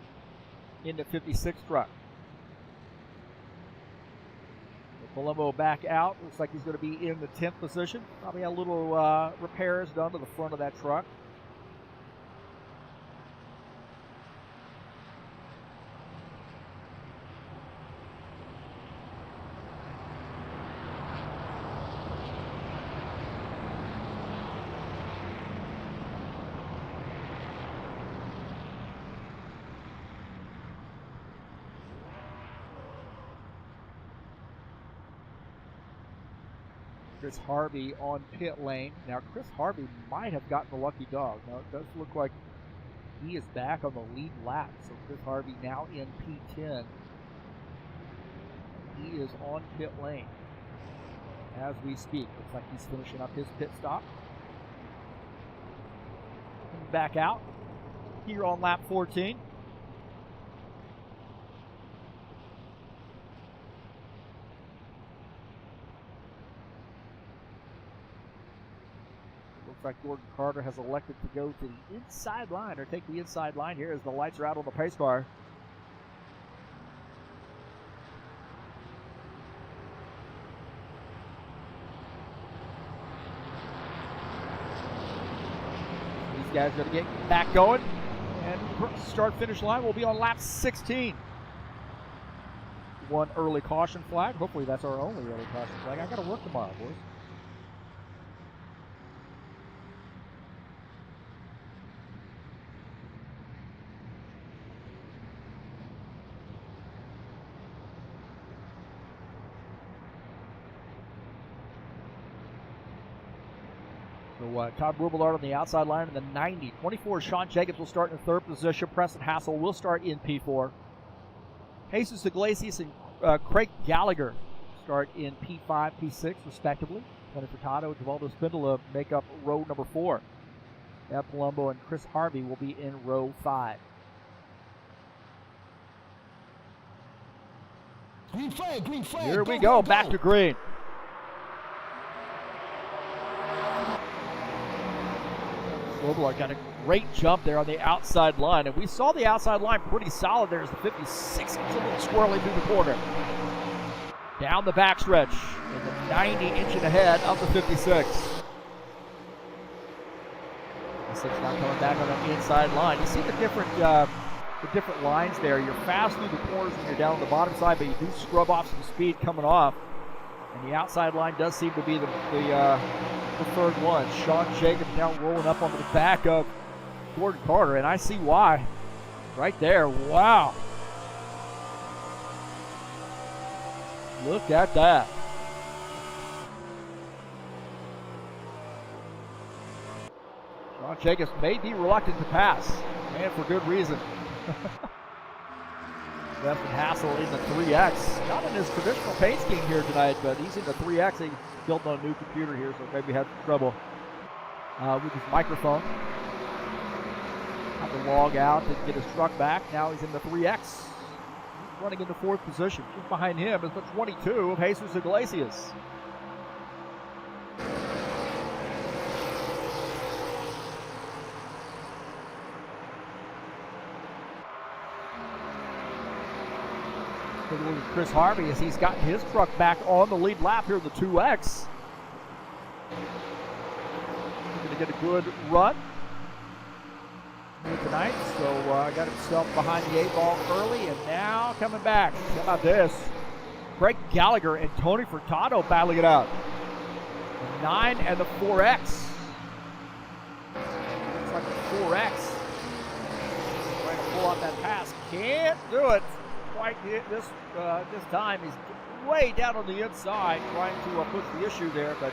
in the 56 truck. Colombo back out. Looks like he's going to be in the 10th position. Probably a little repairs done to the front of that truck. Chris Harvey on pit lane. Now, Chris Harvey might have gotten the lucky dog. Now, it does look like he is back on the lead lap. So, Chris Harvey now in P10. He is on pit lane as we speak. Looks like he's finishing up his pit stop. Coming back out here on lap 14. Looks like Gordon Carter has elected to go to the inside line, or take the inside line here as the lights are out on the pace car. These guys are going to get back going, and start-finish line will be on lap 16. One early caution flag. Hopefully that's our only early caution flag. I got to work tomorrow, boys. So Todd Robillard on the outside line in the 90. 24, Sean Jacobs will start in third position. Preston Hassel will start in P4. Jesus Iglesias and Craig Gallagher start in P5, P6, respectively. Tony Furtado and Givaldo Spindola make up row number 4. Ed Palumbo and Chris Harvey will be in row 5. Green flag, green flag. Here we go, back to green. Robillard got a great jump there on the outside line, and we saw the outside line pretty solid there as the 56 gets a little squirrely through the corner. Down the backstretch, and the 90 inching ahead of the 56. 56 now coming back on the inside line. You see the different lines there. You're fast through the corners when you're down on the bottom side, but you do scrub off some speed coming off. And the outside line does seem to be the preferred one. Sean Jacobs now rolling up onto the back of Gordon Carter, and I see why. Right there, wow. Look at that. Sean Jacobs may be reluctant to pass, and for good reason. Preston Hassel in the 3X. Not in his traditional paint scheme here tonight, but he's in the 3X. He's built on a new computer here, so maybe had some trouble with his microphone. Had to log out to get his truck back. Now he's in the 3X. He's running into fourth position. Just behind him is the 22 of Jesus Iglesias. Take a look at Chris Harvey as he's gotten his truck back on the lead lap here in the 2X. He's going to get a good run here tonight. So got himself behind the 8 ball early, and now coming back. How about this? Craig Gallagher and Tony Furtado battling it out. The 9 and the 4X. Looks like the 4X trying to pull out that pass. Can't do it quite this time. He's way down on the inside trying to push the issue there, but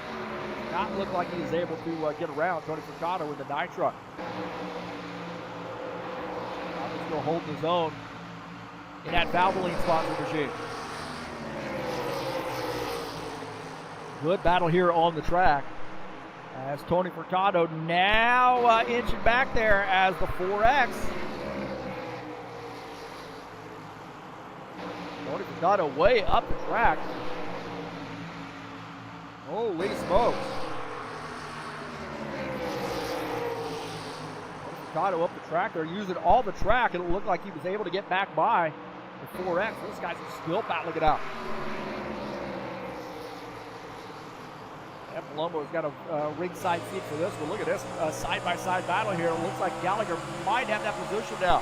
not look like he is able to get around Tony Furtado in the 9 truck. He's still holding his own in that Valvoline sponsor machine. Good battle here on the track as Tony Furtado now inching back there as the 4X. Tony Furtado way up the track. Holy smokes. Tony Furtado up the track. They're using all the track, and it looked like he was able to get back by the 4X. Those guys are still battling it out. Palumbo's got a ringside seat for this one. Look at this side-by-side battle here. It looks like Gallagher might have that position now.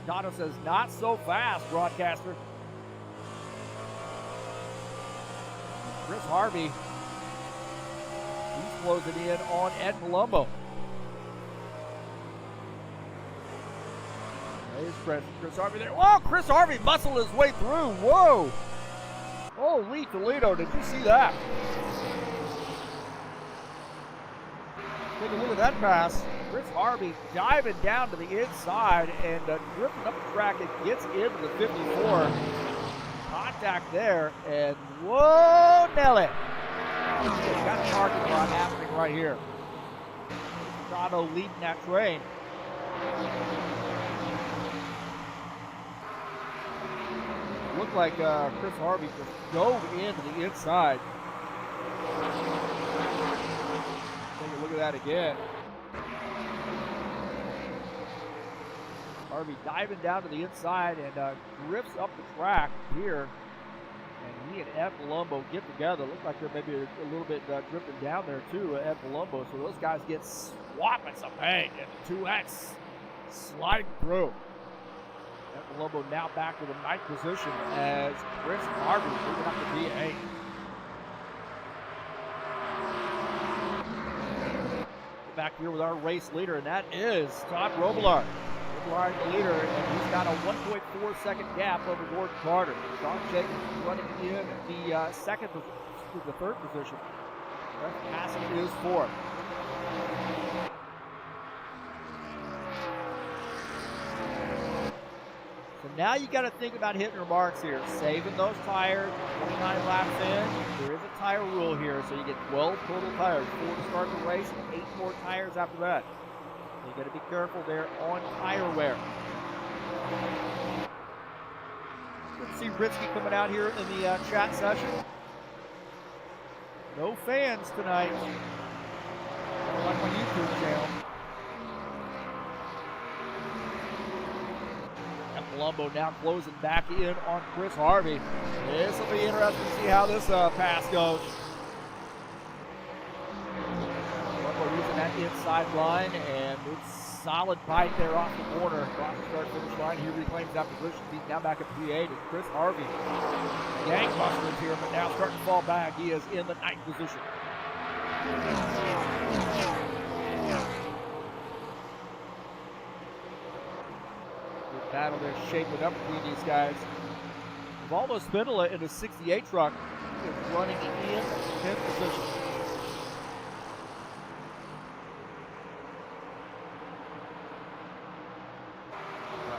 Furtado says, not so fast, broadcaster. Chris Harvey, he's closing in on Ed Palumbo. There's Chris Harvey there. Whoa, Chris Harvey muscled his way through. Whoa. Holy Toledo, did you see that? Take a look at that pass. Chris Harvey diving down to the inside and drifting up the track and gets into the 54. Contact there, and whoa, Nelly. Got a parking lot happening right here. Furtado leading that train. Looked like Chris Harvey just dove into the inside. Take a look at that again. Harvey diving down to the inside and drifts up the track here. And he and Ed Palumbo get together. Looks like they're maybe a little bit drifting down there too, Ed Palumbo. So those guys get swapping some paint, and the 2X sliding through. Ed Palumbo now back to the 9th position as Chris Harvey moving up to B8. Back here with our race leader, and that is Todd Robillard. Robillard the leader, and he's got a 1.4 second gap over Gordon Carter. Sean Jenkins running in the second to the 3rd position. Passing is 4th. So now you got to think about hitting your marks here, saving those tires. 29 laps in, there is a tire rule here, so you get 12 total tires, 4 to start the race, and 8 more tires after that. So you got to be careful there on tire wear. Good to see Ritzky coming out here in the chat session. No fans tonight, like my YouTube channel. Palumbo now closing back in on Chris Harvey. This will be interesting to see how this pass goes. Palumbo using that inside line, and it's solid bite there off the corner. Across the start-finish line, he reclaims that position. He's now back at P8 as Chris Harvey. Gangbusters here, but now starting to fall back. He is in the 9th position. Battle there shaping up between these guys. Valdo Spindola in the 68 truck is running in 10th position.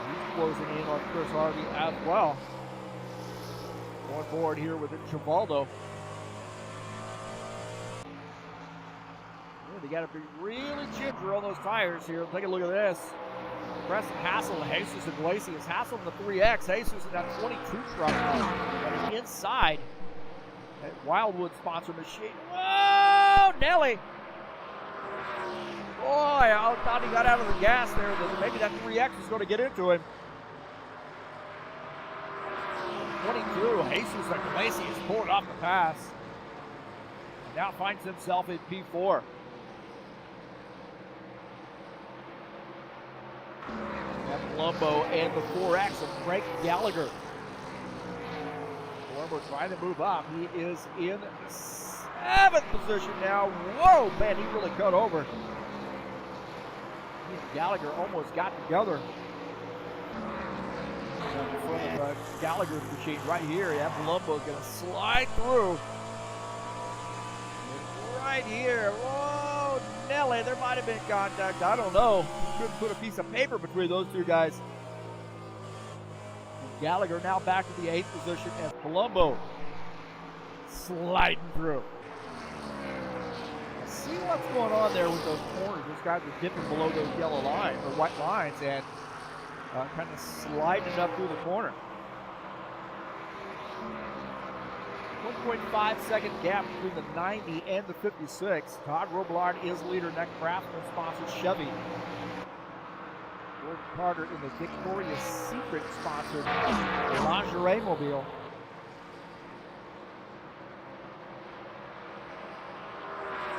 He's closing in on Chris Harvey as well. On board here with Givaldo. They got to be really ginger on those tires here. Take a look at this. Preston Hassel and Jesus Iglesias. Hassel in the 3X, Jesus in that 22 truck. But inside that Wildwood sponsor machine. Whoa, Nelly! Boy, I thought he got out of the gas there. That maybe that 3X was going to get into him. 22, Jesus Iglesias pulled off the pass. Now finds himself in P4. Palumbo and the 4X of Craig Gallagher. Palumbo trying to move up. He is in 7th position now. Whoa, man, he really cut over. He and Gallagher almost got together. In front of Gallagher's machine right here. Yeah, Palumbo's going to slide through. Right here. Whoa, Nelly, there might have been contact. I don't know. Couldn't put a piece of paper between those two guys. Gallagher now back to the 8th position as Palumbo sliding through. See what's going on there with those corners. Those guys are dipping below those yellow lines or white lines and kind of sliding up through the corner. 1.5 second gap between the 90 and the 56. Todd Robillard is leader. Next Craftsman sponsors Chevy. Gordon Carter in the Victoria's Secret sponsored lingerie mobile. I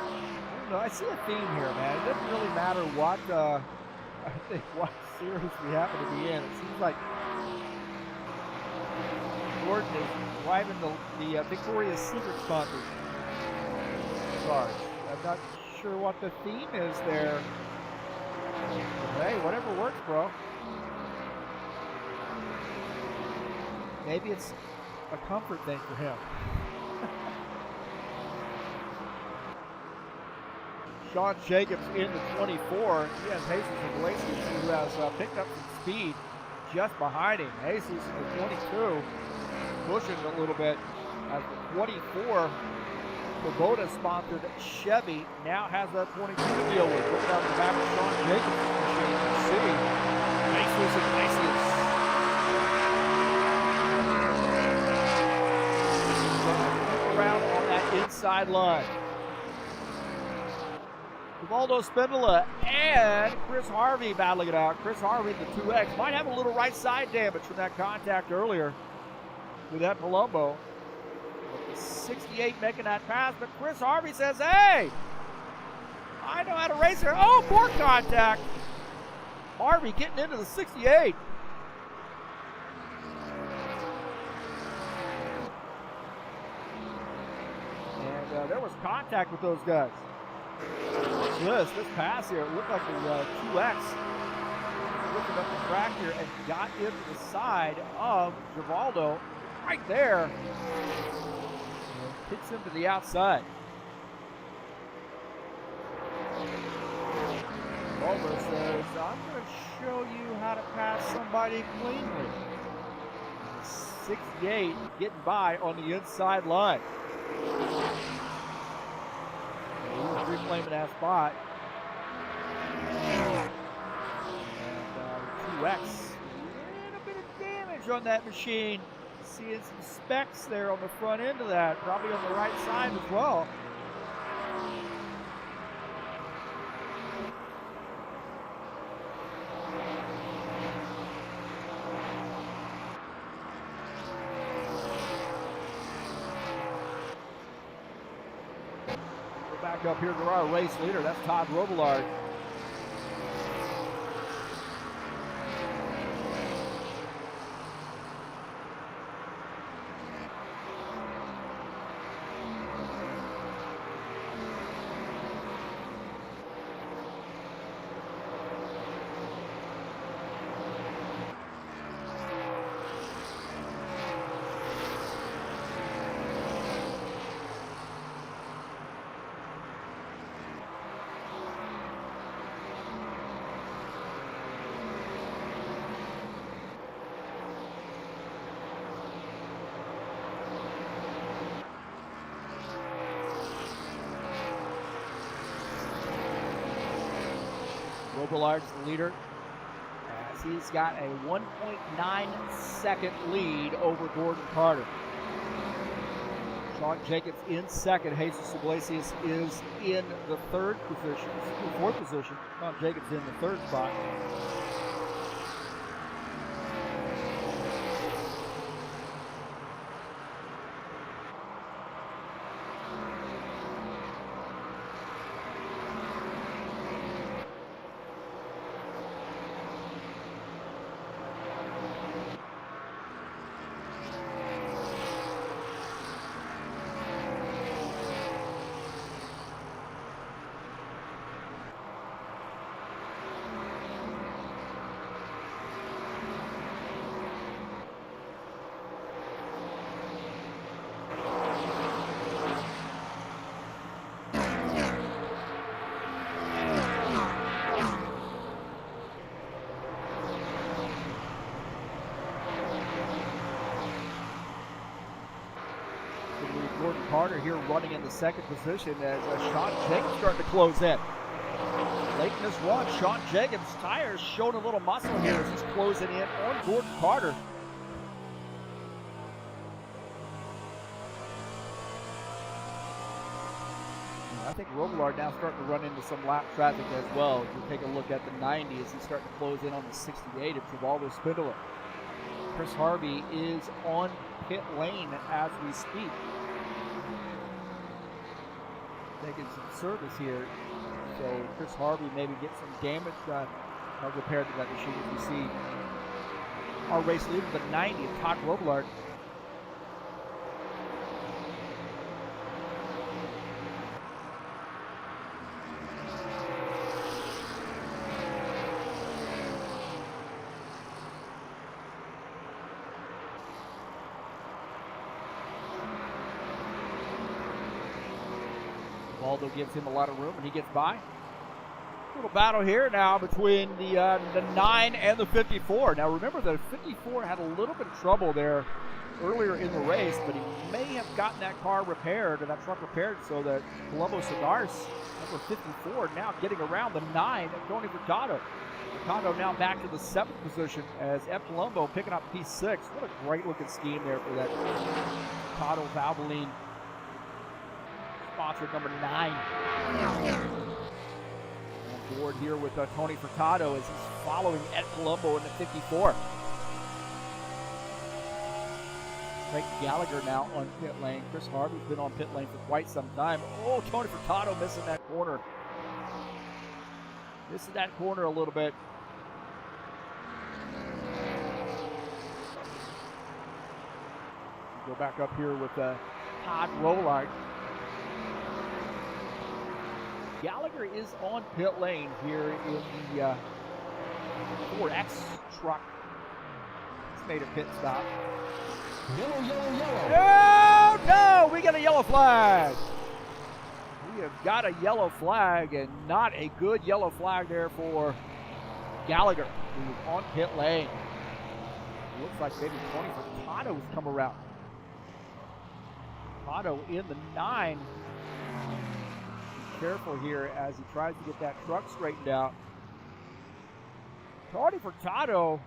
don't know, I see a theme here, man. It doesn't really matter what I think what series we happen to be in. It seems like Gordon is driving the Victoria's Secret sponsored cars. I'm not sure what the theme is there. Hey, whatever works, bro. Maybe it's a comfort thing for him. Sean Jacobs in the 24. He has Jesus Iglesias, who has picked up some speed just behind him. Jesus in the 22, pushing a little bit. As the 24, Kubota sponsored Chevy now has a 22 to deal with. Looking out the back of Sean Jacobs' machine. City. Jesus Iglesias. Around on that inside line. Ubaldo Spindola and Chris Harvey battling it out. Chris Harvey, the 2X, might have a little right side damage from that contact earlier with that Palumbo. 68 making that pass, but Chris Harvey says, hey, I know how to race here. Oh, more contact. Harvey getting into the 68. And there was contact with those guys. This pass here, it looked like the 2X looking up the track here and got into the side of Givaldo right there. Hits him to the outside. Bulber says, I'm going to show you how to pass somebody cleanly. 68 getting by on the inside line. He's reclaiming that spot. And 2X, a little bit of damage on that machine. Seeing some specks there on the front end of that, probably on the right side as well. We're back up here to our race leader. That's Todd Robillard. Robillard's the leader as he's got a 1.9 second lead over Gordon Carter. Sean Jacobs in second. Jesus Iglesias is in the fourth position. Sean Jacobs in the third spot. Carter here running in the second position as Sean Jacobs starting to close in. Late in this run, Sean Jacobs' tires showing a little muscle here as he's closing in on Gordon Carter. I think Robillard now starting to run into some lap traffic as well. If you take a look at the 90 as he's starting to close in on the 68 of Travaldo Spindler. Chris Harvey is on pit lane as we speak. Taking some service here. So Chris Harvey maybe get some damage done or repaired to that machine. As we see our race leader, the 90 of Todd Robillard. Waldo gives him a lot of room, and he gets by. Little battle here now between the 9 and the 54. Now remember, the 54 had a little bit of trouble there earlier in the race, but he may have gotten that car repaired, or that truck repaired, so that Colombo Cigars, number 54, now getting around the 9 of Tony Furtado. Furtado now back to the 7th position as F. Colombo picking up P6. What a great looking scheme there for that Furtado Valvoline sponsor number 9. On board here with Tony Furtado as he's following Ed Colombo in the 54. Frank Gallagher now on pit lane. Chris Harvey's been on pit lane for quite some time. Oh, Tony Furtado missing that corner. Missing that corner a little bit. Go back up here with Todd Robillard. Gallagher is on pit lane here in the 4X truck. He's made a pit stop. Yellow, yellow, yellow. Oh, no! We got a yellow flag. We have got a yellow flag, and not a good yellow flag there for Gallagher, who is on pit lane. Looks like maybe Tony Furtado's come around. Furtado in the 9. Careful here as he tries to get that truck straightened out. Tony Furtado.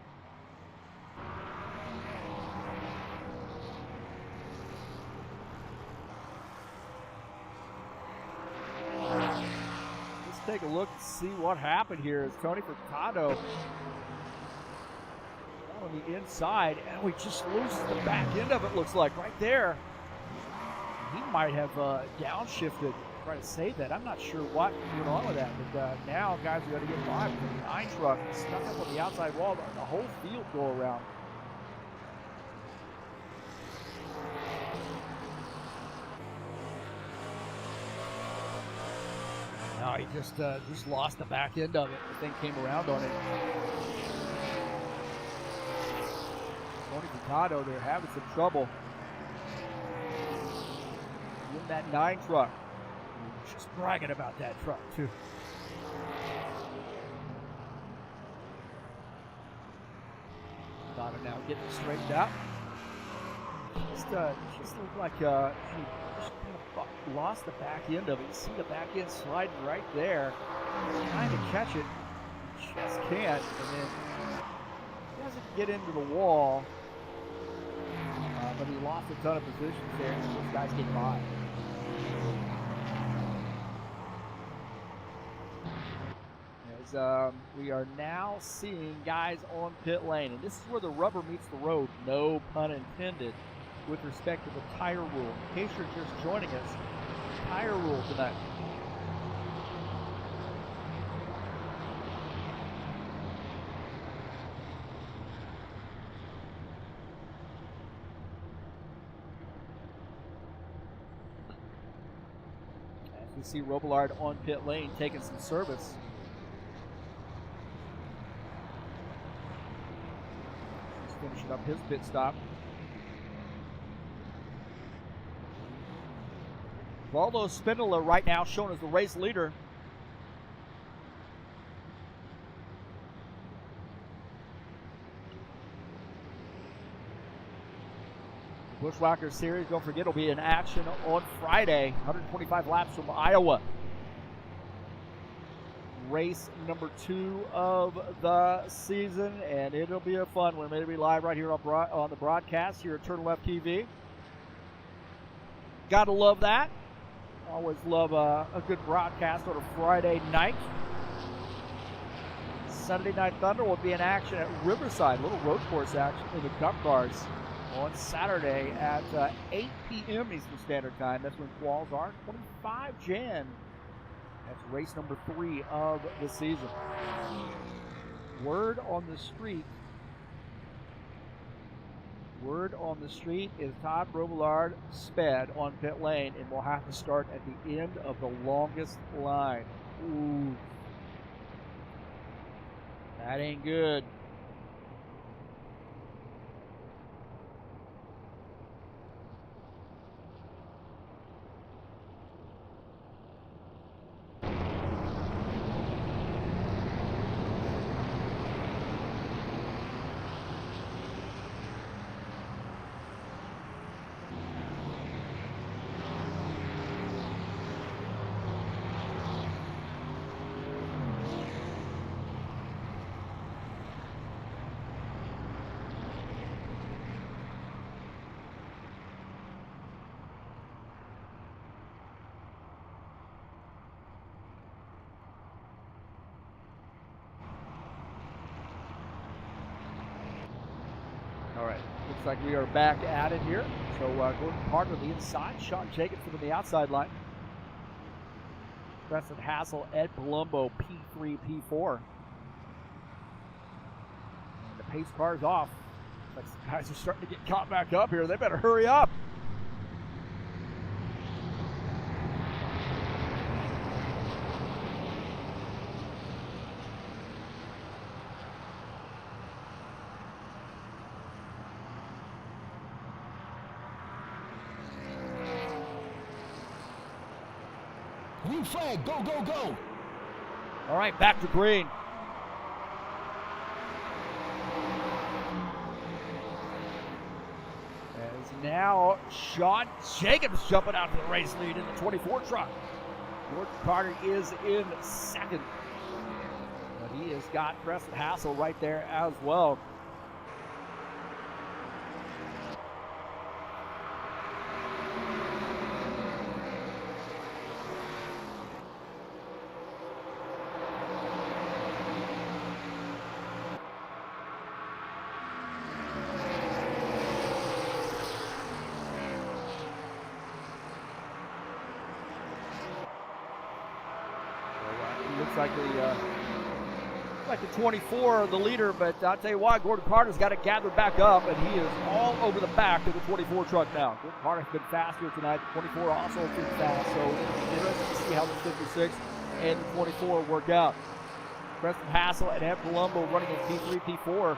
Let's take a look and see what happened here as Tony Furtado on the inside, and we just loses the back end of it, looks like, right there. He might have downshifted. Try to save that. I'm not sure what went on with that, but now guys are going to get by with the 9 truck stuck up on the outside wall. The whole field go around. No, he just lost the back end of it. The thing came around on it. Tony Furtado, they're having some trouble in that 9 truck. Just bragging about that truck, too. Furtado now getting it straightened out. Just looked like he just kind of lost the back end of it. You see the back end sliding right there. Trying to catch it. Just can't. And then he doesn't get into the wall. But he lost a ton of positions there. And those guys get by. We are now seeing guys on pit lane, and this is where the rubber meets the road, no pun intended, with respect to the tire rule. In case you're just joining us, tire rule tonight. As we see Robillard on pit lane taking some service. Finishing up his pit stop. Valdo Spindler right now shown as the race leader. Bushwhacker Series, don't forget, will be in action on Friday. 125 laps from Iowa. Race number 2 of the season, and it'll be a fun one. It'll be live right here on the broadcast here at TurnLeftTV. Gotta love that. Always love a good broadcast on a Friday night. Sunday Night Thunder will be in action at Riverside, a little road course action in the Cup Cars on Saturday at 8 p.m. Eastern Standard Time. That's when quals are. 25 Jan. That's race number 3 of the season. Word on the street is Todd Robillard sped on pit lane and will have to start at the end of the longest line. Ooh. That ain't good. All right, looks like we are back at it here. So Gordon Carter on the inside, Sean Jacobson on the outside line. Preston Hassel, Ed Palumbo, P3, P4. And the pace car's off. Looks like some guys are starting to get caught back up here. They better hurry up. Green flag, go, go, go. All right, back to green. As now Sean Jacobs jumping out for the race lead in the 24 truck. Gordon Carter is in second. But he has got Preston Hassel right there as well. Looks like the 24, the leader, but I'll tell you what, Gordon Carter's got to gather back up, and he is all over the back of the 24 truck now. Gordon Carter's been fast here tonight. The 24 also been fast, so interesting to see how the 56 and the 24 work out. Preston Hassel and Ed Palumbo running in P3, P4.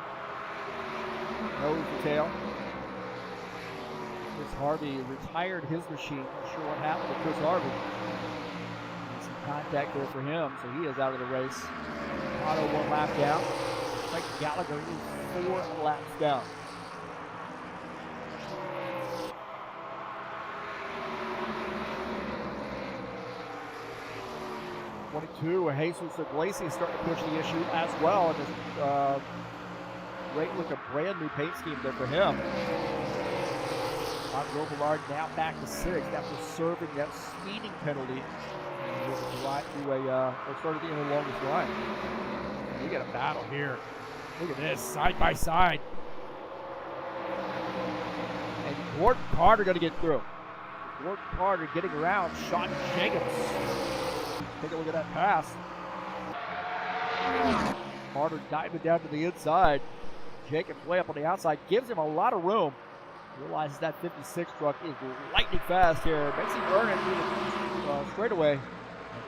Nose to tail. Chris Harvey retired his machine. Not sure what happened to Chris Harvey. Contact there for him, so he is out of the race. Otto 1 lap down. Mike Gallagher is 4 laps down. Jesus Iglesias starting to push the issue as well, and this great look, a brand new paint scheme there for him. Todd Robillard now back to 6th after serving that speeding penalty. Right through or started the end of the longest line. We got a battle here. Look at this, side by side. And Gordon Carter going to get through. Gordon Carter getting around Sean Jacobs. Take a look at that pass. Carter diving down to the inside. Jacobs way up on the outside, gives him a lot of room. Realizes that 56 truck is lightning fast here. Makes him earn it through the straightaway.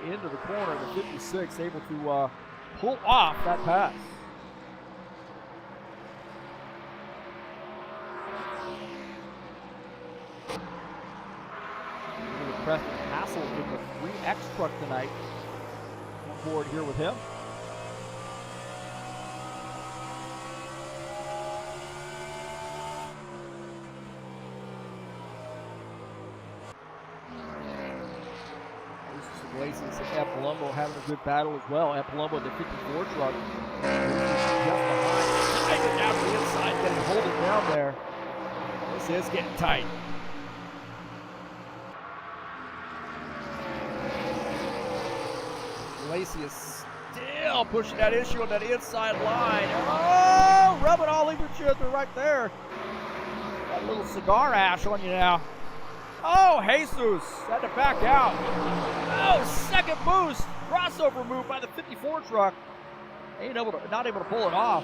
Into the corner, the 56 able to pull off that pass. Preston Hassel in the 3X truck tonight. On board here with him. Iglesias and Ed Palumbo having a good battle as well. Ed Palumbo, the 54 truck, just behind. I get down to the inside, getting hold it down there. This is getting tight. Iglesias still pushing that issue on that inside line. Oh, rubbing all over each other right there. Got a little cigar ash on you now. Oh, Jesus had to back out. Oh, second boost. Crossover move by the 54 truck. Not able to pull it off.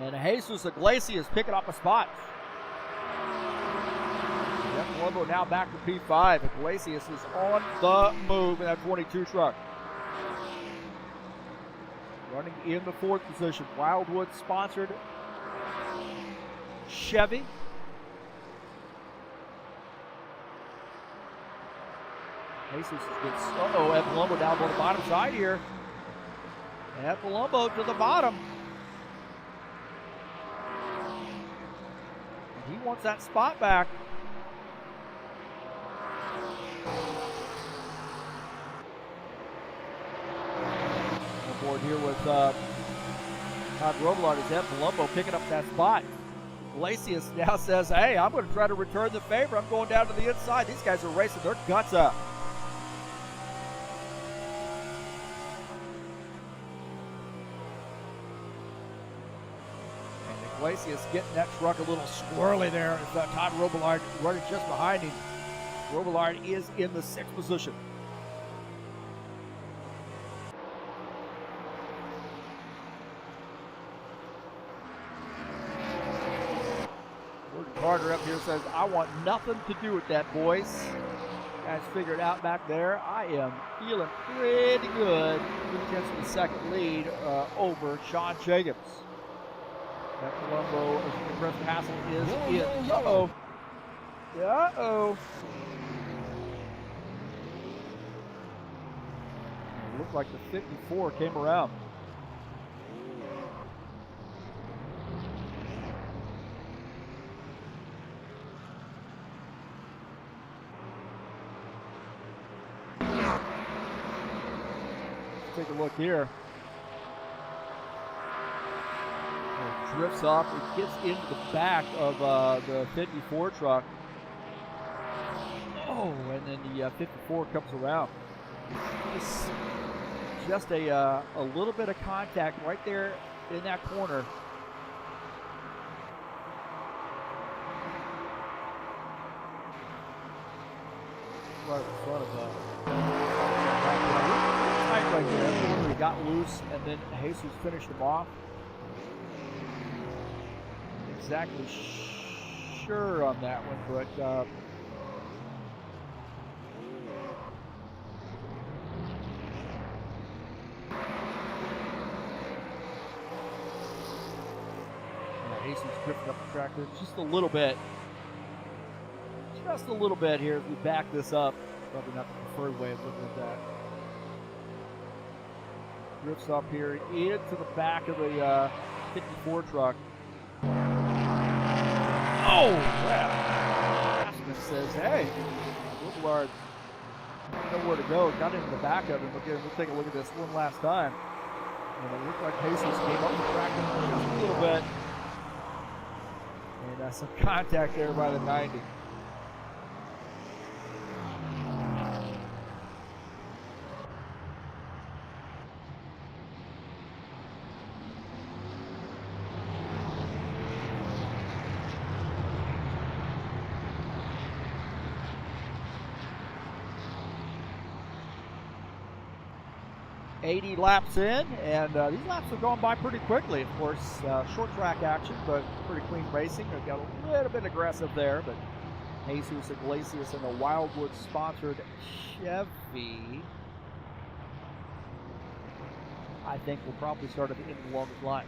And Jesus Iglesias picking up a spot. Jeff Palumbo now back to P5. Iglesias is on the move in that 22 truck. Running in the 4th position. Wildwood sponsored Chevy. Jesus is good. Uh-oh, Ed Palumbo down on the bottom side here. Ed Palumbo to the bottom. He wants that spot back. On board here with Todd Robillard is Ed Palumbo picking up that spot. Iglesias now says, hey, I'm going to try to return the favor. I'm going down to the inside. These guys are racing their guts up. Iglesias getting that truck a little squirrely there. It's Todd Robillard running just behind him. Robillard is in the 6th position. Carter up here says, I want nothing to do with that, boys. Guys figured out back there. I am feeling pretty good. Good chance for the second lead over Sean Jacobs. That Palumbo, as you can press the hassle, is in. Uh-oh. Uh-oh. It looked like the 54 came around. Take a look here. It drifts off. It gets into the back of the 54 truck. Oh, and then the 54 comes around. Just a little bit of contact right there in that corner. Right in front of right there. He got loose, and then Jesus finished him off. Exactly sure on that one, but Jesus drifting up the tractor just a little bit. Just a little bit here as we back this up. Probably not the preferred way of looking at that. Drifts up here into the back of the 54 truck. Oh, wow. Ashman says, hey, Wilkesboro nowhere to go. Got into the back of him. Again, we'll take a look at this one last time. And it looked like Jesus came up the track just a little bit. And some contact there by the 90. Laps in, and these laps have gone by pretty quickly. Of course, short track action, but pretty clean racing. They got a little bit aggressive there, but Jesus Iglesias and the Wildwood sponsored Chevy, I think, will probably start at the end of the longest line.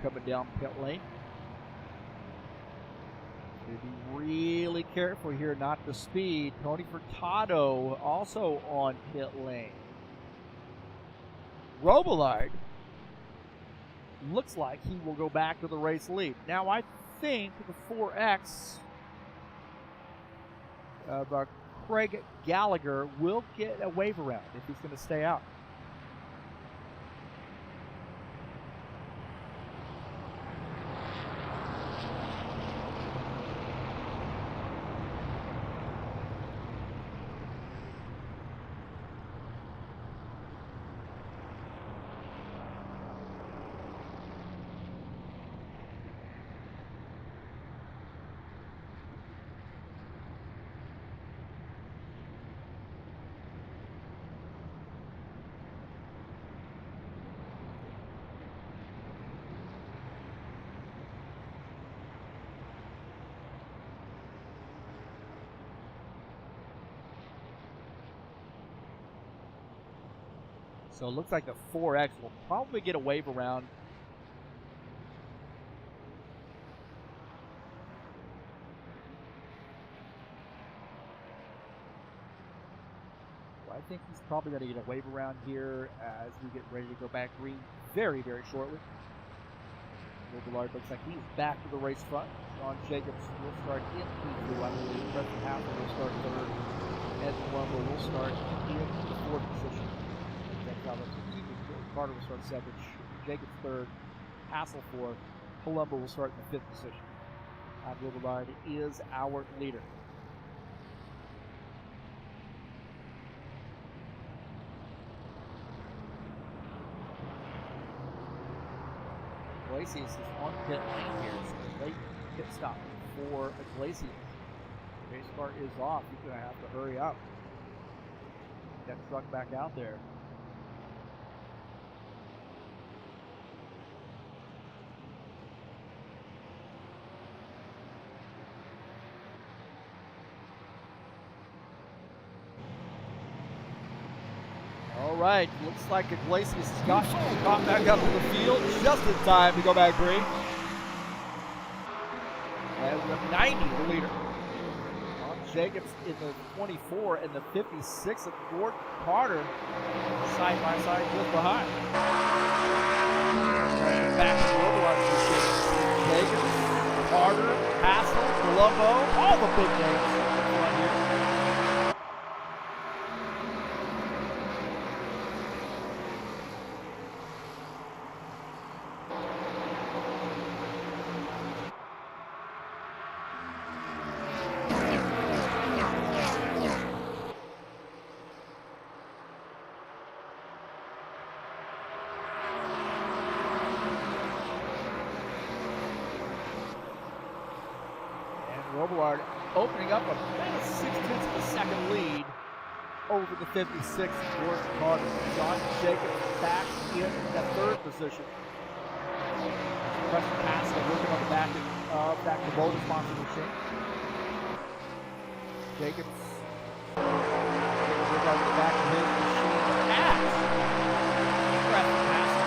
Coming down pit lane. To be really careful here not to speed. Tony Furtado also on pit lane. Robillard looks like he will go back to the race lead. Now I think the 4X of Craig Gallagher will get a wave around if he's going to stay out. So it looks like the 4X will probably get a wave around. Well, I think he's probably going to get a wave around here as we get ready to go back green very, very shortly. Robillard looks like he's back to the race front. Sean Jacobs will start in P2, I believe. Preston Haffner will start third. Ed Palumbo will start in the fourth position. Carter will start second, Jacobs third, Hassel fourth, Palumbo will start in the fifth position. Robillard is our leader. Iglesias is on pit lane here, so late pit stop for Iglesias. Race car is off, he's going to have to hurry up. Get that truck back out there. All right, looks like Iglesias has got back up to the field just in time to go back green. And we have 90, the leader. Jacobs in the 24 and the 56 of Gordon Carter side by side just behind. Back to Robillard. Jacobs, Carter, Hassel, Palumbo, all the big names right here. Robillard opening up about a 6/10 of a second lead over the 56 Gordon Carter. John Jacobs back in the third position. Preston Hassel working on the back of that Kubota sponsor machine. Jacobs working on the back of his machine at Preston Hassel.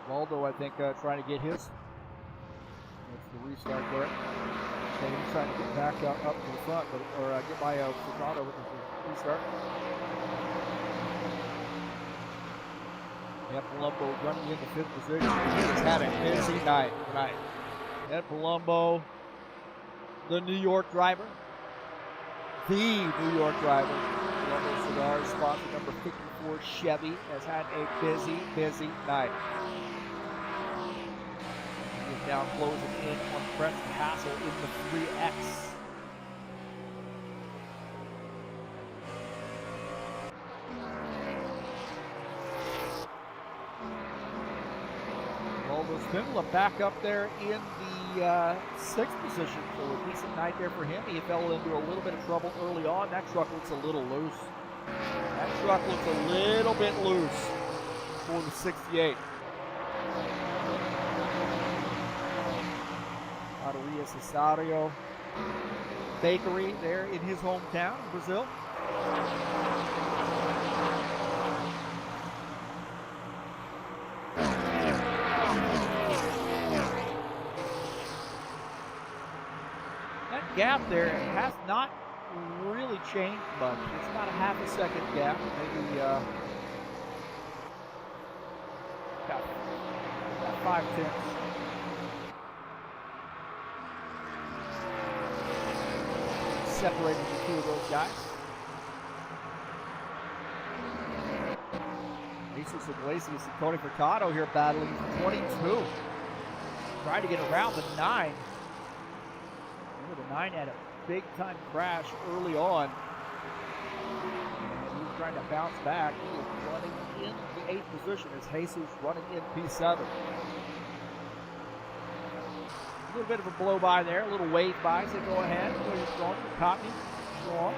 Waldo, I think, trying to get his. That's the restart there. And he's trying to get back up to the front, or get by Furtado with the restart. Ed Palumbo running in the fifth position. He has had a busy night tonight. Ed Palumbo, the New York driver. The New York driver. Palumbo Cigars, sponsor number 54 Chevy, has had a busy, busy night. Now closing in on Preston Hassel in the 3X. Waldo Spindler back up there in the the sixth position, so a decent night there for him. He fell into a little bit of trouble early on. That truck looks a little loose. That truck looks a little bit loose for the 68. Maria Cesario Bakery there in his hometown, Brazil. That gap there has not really changed much. It's about a half a second gap, maybe about 5/10. Separating the two of those guys. Jesus Iglesias and Tony Furtado here battling for 22. Trying to get around the 9. The 9 had a big time crash early on. And he was trying to bounce back. He was running in the 8th position as Jesus running in P7. A little bit of a blow by there, a little wave by. So go ahead, you're strong, you're Cottney, strong.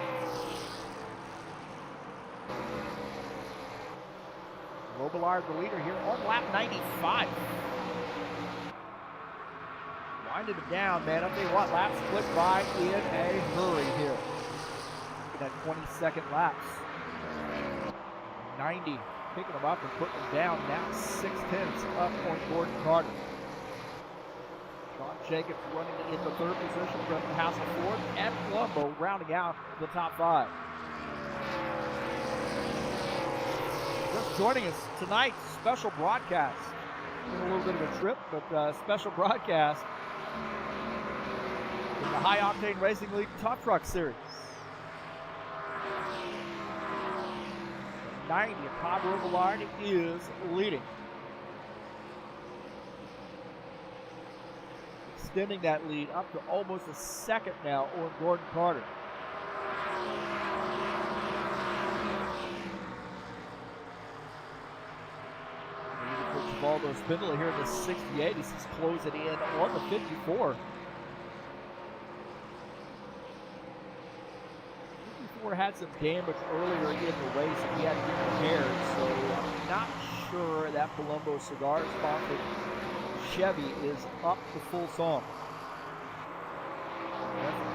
Robillard, the leader here on lap 95. Winding him down, man. I'll tell you what, laps split by in a hurry here. Look at that 22nd laps. 90, picking them up and putting them down. Now 6/10 up on Gordon Carter. Sean Jacobs running in the 3rd position. Brendan Hassel 4th. And Colombo rounding out the top 5. Just joining us tonight, special broadcast. Been a little bit of a trip, but special broadcast in the High Octane Racing League Top Truck Series. 90, Todd Robillard is leading. Extending that lead up to almost a second now on Gordon Carter. Valdo Spindler here in the 68. He's just closing in on the 54. 54 had some damage earlier in the race and he had to be repaired, so I'm not sure that Palumbo cigar sponsored Chevy is up to full song.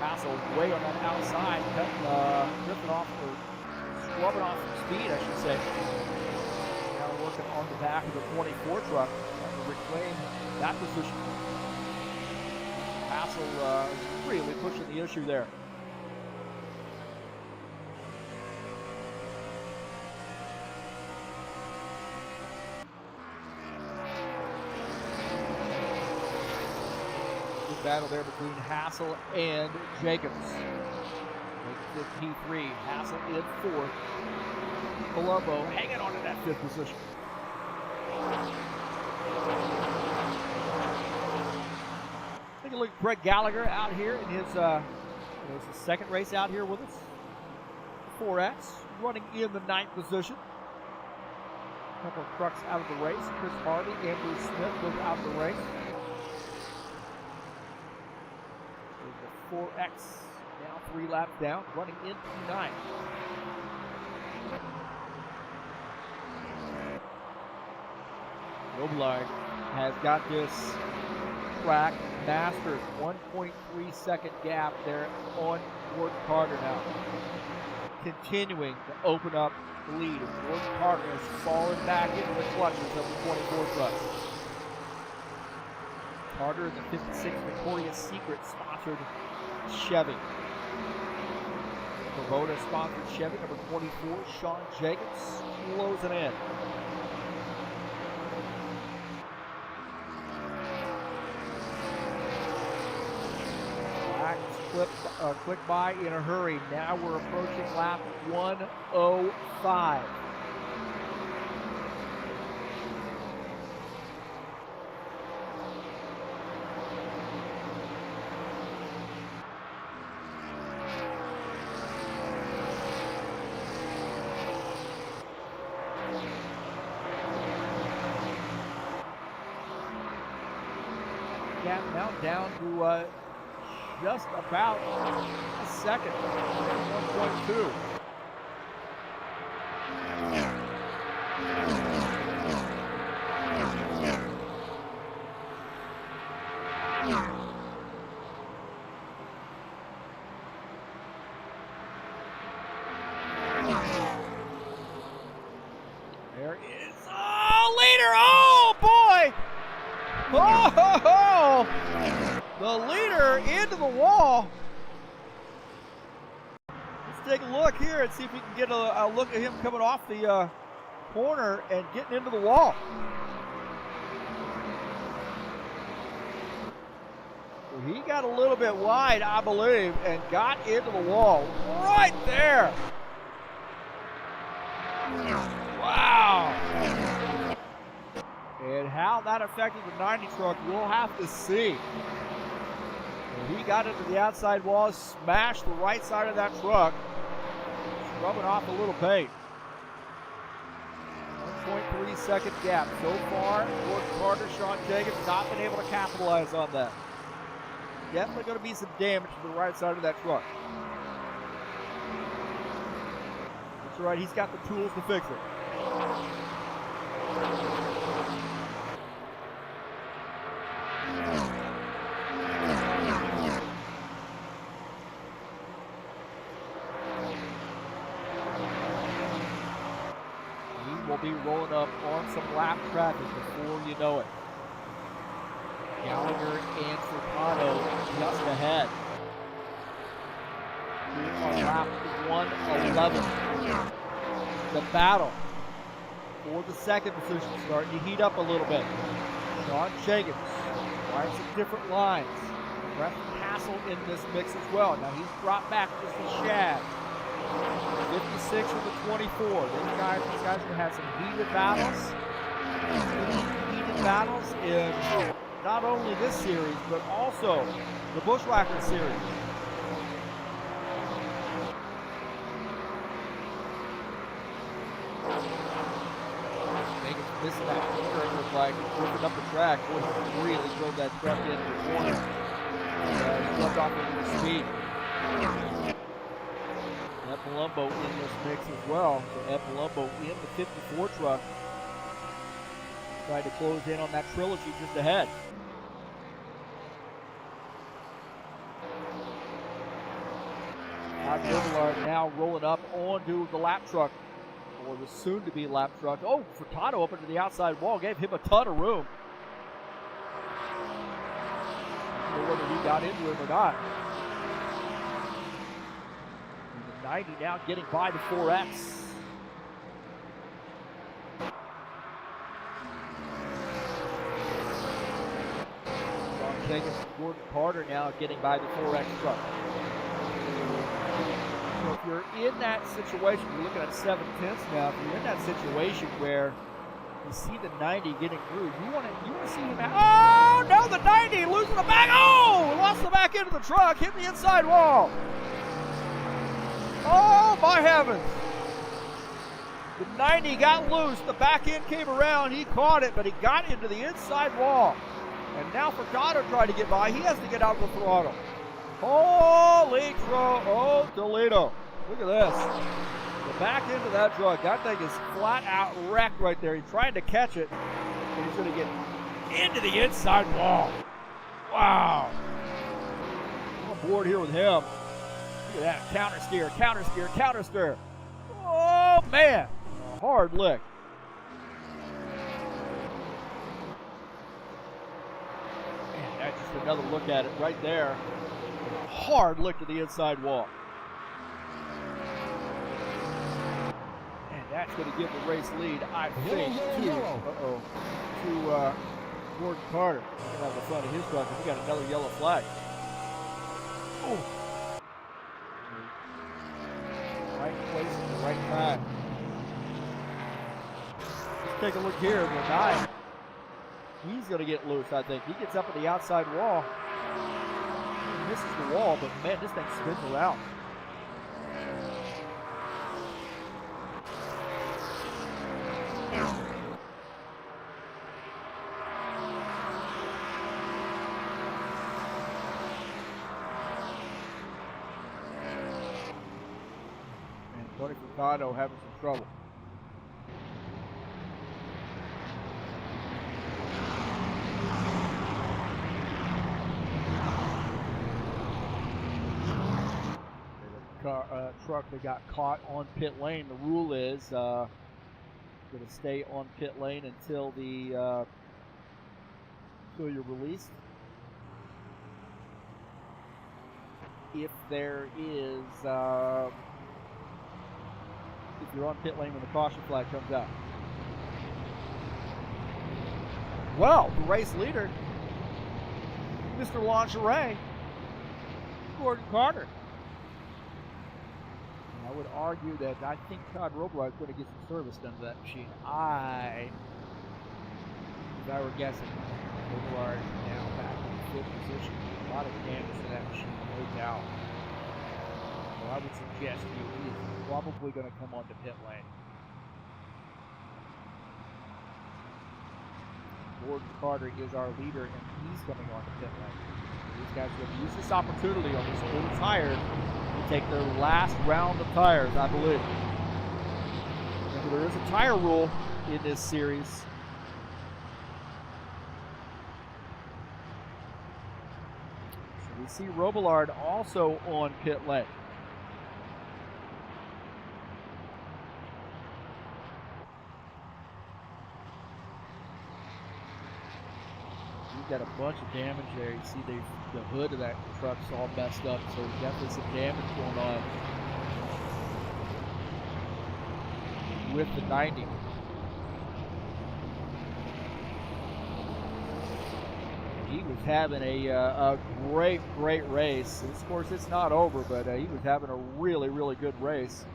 Hassel way on that outside, ripping off or scrubbing off some speed, I should say. Now working on the back of the 24 truck to reclaim that position. Hassel really pushing the issue there. Battle there between Hassel and Jacobs. Jacobs in P3, Hassel in 4th. Colombo hanging on to that 5th position. Take a look at Greg Gallagher out here in his second race out here with us. 4X running in the 9th position. A couple of trucks out of the race. Chris Harvey, Andrew Smith both out of the race. 4X now 3 laps down, running in P9. Robillard has got this track mastered. 1.3 second gap there on Gordon Carter now. Continuing to open up the lead. Gordon Carter has fallen back into the clutches of the 24 truck. Carter in the 56 Victoria's Secret sponsored Chevy. Kubota sponsored Chevy, number 24, Sean Jacobs, closing in. Quick by in a hurry. Now we're approaching lap 105. gap now down to just about a second. 1.2. There is leader. Oh boy! Oh, the leader into the wall. Let's take a look here and see if we can get a look at him coming off the corner and getting into the wall. So he got a little bit wide, I believe, and got into the wall right there. Wow. And how that affected the 90 truck, we'll have to see. And he got into the outside wall, smashed the right side of that truck, rubbing off a little paint. 1.3 second gap so far. Gordon Carter, Sean Jacobs not been able to capitalize on that. Definitely going to be some damage to the right side of that truck. That's right, he's got the tools to fix it. He will be rolling up on some lap traffic before you know it. Gallagher and Furtado just ahead. Here on lap 111. The battle for the second position starting to heat up a little bit. Sean Jacobs trying some different lines. Brett Hassel in this mix as well. Now he's dropped back just a shad. 56 with the 24. These guys are going to have some heated battles. Heated battles in not only this series, but also the Bushwhacker series. Missing that corner, it looked like ripping up the track. Boy, he really drove that truck into the corner. Jumped off into the speed. Ed Palumbo in this mix as well. So Ed Palumbo in the 54 truck. Trying to close in on that trilogy just ahead. Todd Gilbillard now rolling up onto the lap truck. Or the soon-to-be lap truck. Oh, Furtado up into the outside wall. Gave him a ton of room. I don't know whether he got into it or not. And the 90 now getting by the 4X. Sean Jacobs and Gordon Carter now getting by the 4X truck. So if you're in that situation, you're looking at 7/10 now. If you're in that situation where you see the 90 getting through, you want to see him out. Oh no, the 90 losing the back. Oh, lost the back end of the truck, hit the inside wall. Oh my heavens! The 90 got loose. The back end came around. He caught it, but he got into the inside wall. And now Furtado tried to get by. He has to get out of the throttle. Holy oh, Toledo. Look at this. The back end of that truck, that thing is flat out wrecked right there. He's trying to catch it, and he's going to get into the inside wall. Wow. I'm on board here with him. Look at that. Counter steer, counter steer, counter steer. Oh, man. Hard lick. Man, that's just another look at it right there. Hard lick to the inside wall. And that's going to give the race lead, I think, to Gordon Carter. He's going to have the front of his truck, and we got another yellow flag. Oh. Right place at the right time. Let's take a look here. The 9. He's going to get loose, I think. He gets up at the outside wall. Misses the wall, but man, this thing spins around. Tony Furtado having some trouble. Truck that got caught on pit lane. The rule is going to stay on pit lane until the until you're released. If there is if you're on pit lane when the caution flag comes out. Well, the race leader, Mr. Lingerie, Gordon Carter. I would argue that I think Todd Robillard is going to get some service done to that machine. If I were guessing, Robillard now back in the fifth position. A lot of damage to that machine, no doubt. So I would suggest he is probably going to come onto pit lane. Gordon Carter is our leader, and he's coming onto pit lane. These guys are going to use this opportunity on this old tire. Take their last round of tires, I believe. Remember, there is a tire rule in this series. So we see Robillard also on pit lane. Got a bunch of damage there. You see the hood of that truck's all messed up, so definitely some damage going on with the 90. He was having a great race. Of course, it's not over, but he was having a really good race.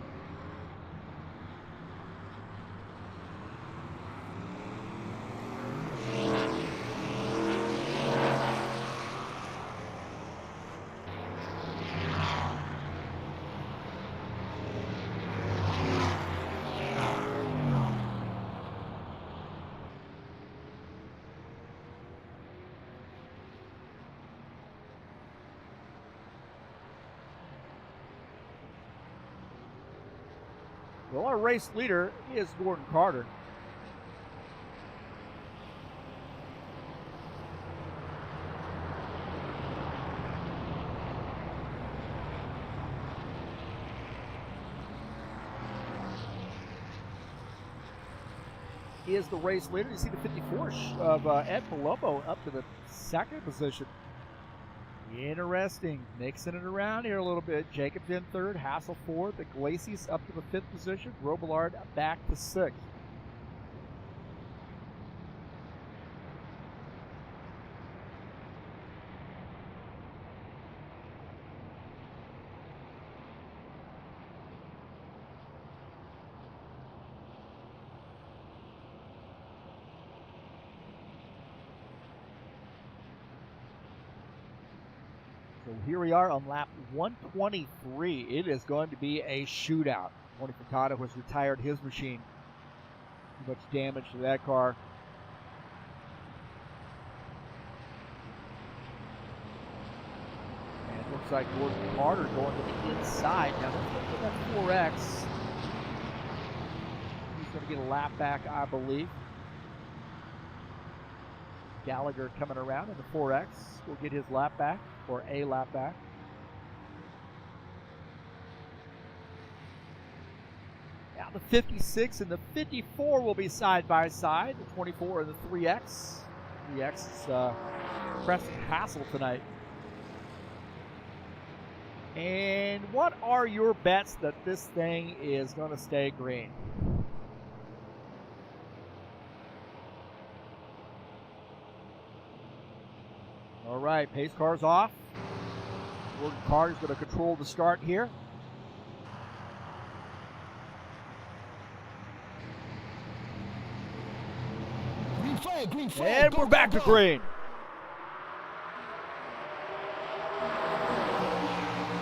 Well, our race leader is Gordon Carter. He is the race leader. You see the 54 of Ed Palumbo up to the second position. Interesting. Mixing it around here a little bit. Jacobs in third, Hassel fourth, the Iglesias up to the fifth position, Robillard back to sixth. So here we are on lap 123. It is going to be a shootout. Tony Furtado has retired his machine. Too much damage to that car. And it looks like Gordon Carter going to the inside. Now let's look at that 4X. He's going to get a lap back, I believe. Gallagher coming around in the 4X will get his lap back, or a lap back. Now the 56 and the 54 will be side by side. The 24 and the 3X. 3X is Preston Hassel tonight. And what are your bets that this thing is going to stay green? All right, pace car's off. Gordon Carter's going to control the start here. Green flag, and we're back to green.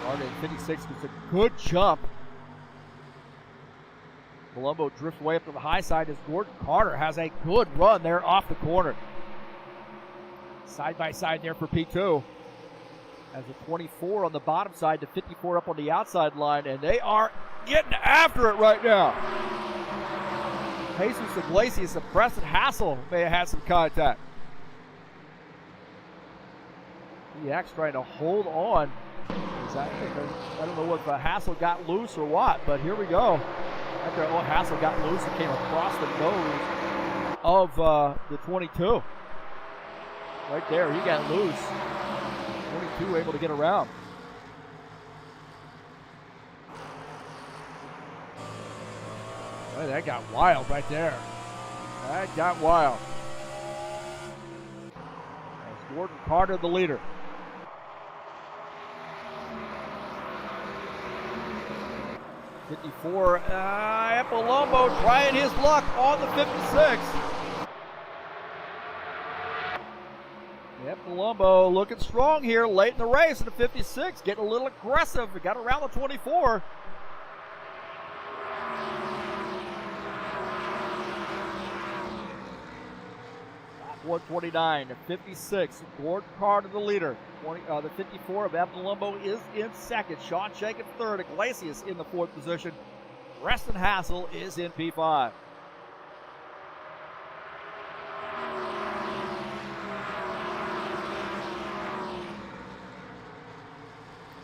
Carter at 56 gets a good jump. Palumbo drifts way up to the high side as Gordon Carter has a good run there off the corner. Side by side there for P2. As a 24 on the bottom side, the 54 up on the outside line, and they are getting after it right now. Jesus Iglesias and Preston Hassel may have had some contact. EX trying to hold on. I don't know if Hassel got loose or what, but here we go. After Hassel got loose and came across the nose of the 22. Right there, he got loose. 22 able to get around. Boy, that got wild right there. That got wild. That's Gordon Carter, the leader. '54, Palumbo trying his luck on the 56. Palumbo looking strong here late in the race in the 56, getting a little aggressive. He got around the 24. 129 to 56. Gordon Carter, the leader. The 54 of Palumbo is in second. Sean Jacobs third. Iglesias in the fourth position. Preston Hassel is in P5.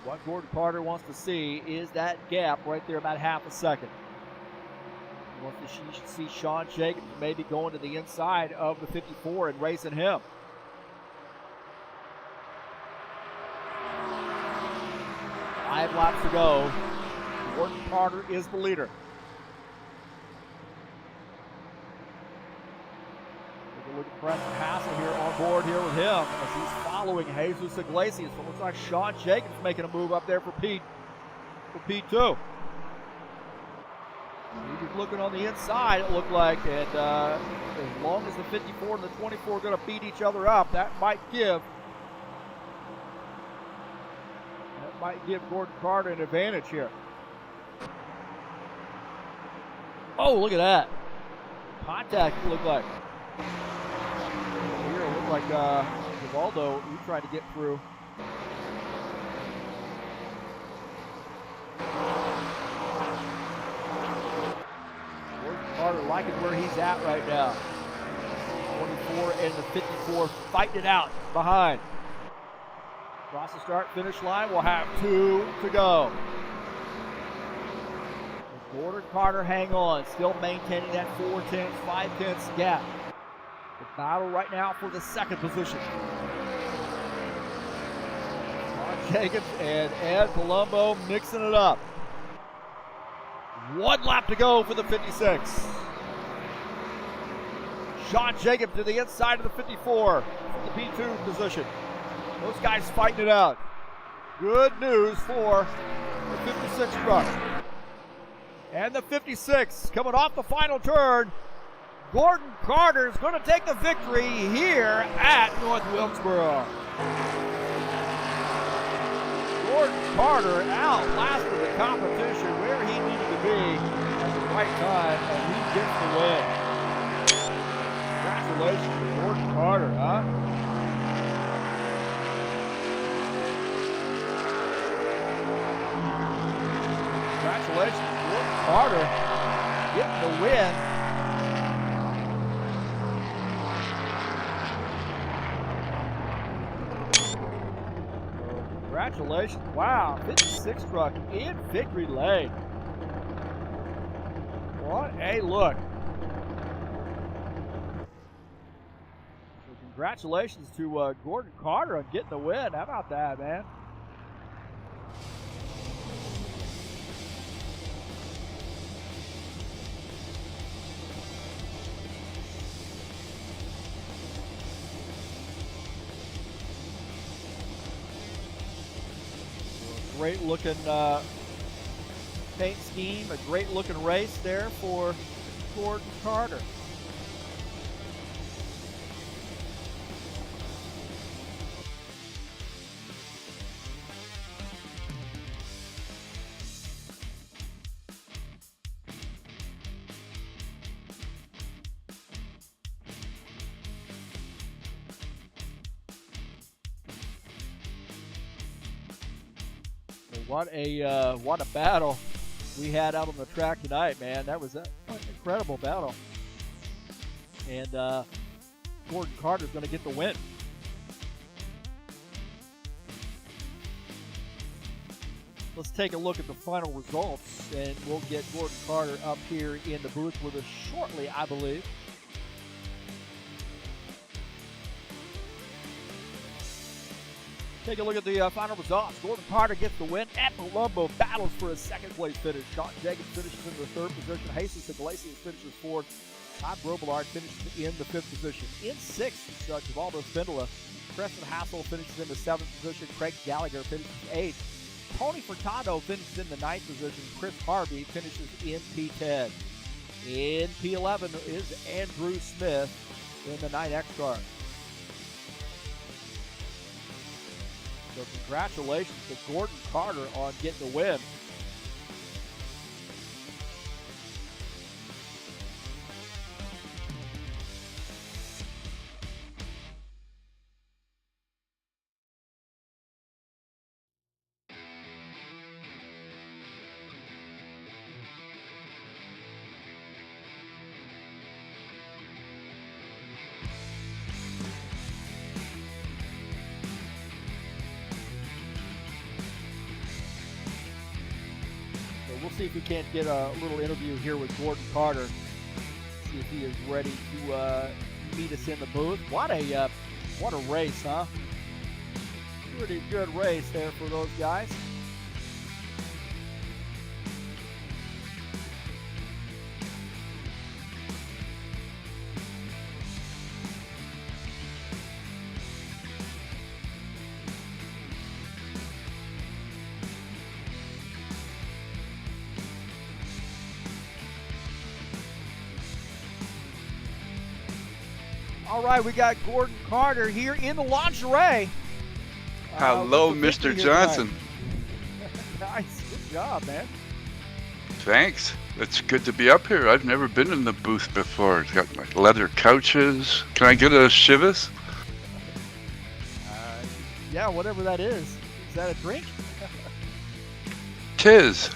What Gordon Carter wants to see is that gap right there, about half a second. He wants to see Sean Jacobs maybe going to the inside of the 54 and racing him. Five laps to go. Gordon Carter is the leader. Take a look at Preston Hassel here on board here with him as he's following Jesus Iglesias. It looks like Sean Jacobs making a move up there for P2. He was looking on the inside, it looked like, and as long as the 54 and the 24 are going to beat each other up, that might give Gordon Carter an advantage here. Oh, look at that. Contact, it looked like. Here, it looked like Givaldo, he tried to get through. Gordon Carter liking where he's at right now. 24 and the 54 fighting it out behind. Across the start-finish line, we'll have 2 to go. Gordon Carter hang on, still maintaining that 4/10, 5/10 gap. The battle right now for the second position. Sean Jacobs and Ed Palumbo mixing it up. 1 lap to go for the 56. Sean Jacobs to the inside of the 54, the P2 position. Those guys fighting it out. Good news for the 56 truck. And the 56 coming off the final turn. Gordon Carter is going to take the victory here at North Wilkesboro. Gordon Carter outlasted the competition where he needed to be at the right time, and he gets the win. Congratulations to Gordon Carter, huh? Congratulations to Gordon Carter getting the win. Congratulations. Wow, 56 truck in victory lane. What a look. So congratulations to Gordon Carter on getting the win. How about that, man? Great looking paint scheme, a great looking race there for Gordon Carter. What a battle we had out on the track tonight, man. That was an incredible battle. And Gordon Carter's going to get the win. Let's take a look at the final results, and we'll get Gordon Carter up here in the booth with us shortly, I believe. Take a look at the final results. Gordon Carter gets the win at Palumbo, battles for a second place finish. Sean Jacobs finishes in the third position. Jesus Iglesias finishes fourth. Todd Robillard finishes in the fifth position. In sixth, Givaldo Spindola. Preston Hassel finishes in the seventh position. Craig Gallagher finishes eighth. Tony Furtado finishes in the ninth position. Chris Harvey finishes in P10. In P11 is Andrew Smith in the 9X car. So congratulations to Gordon Carter on getting the win. We'll see if we can't get a little interview here with Gordon Carter. See if he is ready to meet us in the booth. What a race, huh? Pretty good race there for those guys. All right, we got Gordon Carter here in the lingerie. Hello, Mr. Johnson. Nice, good job, man. Thanks. It's good to be up here. I've never been in the booth before. It's got like leather couches. Can I get a Chivas? Yeah, whatever that is. Is that a drink? Tis.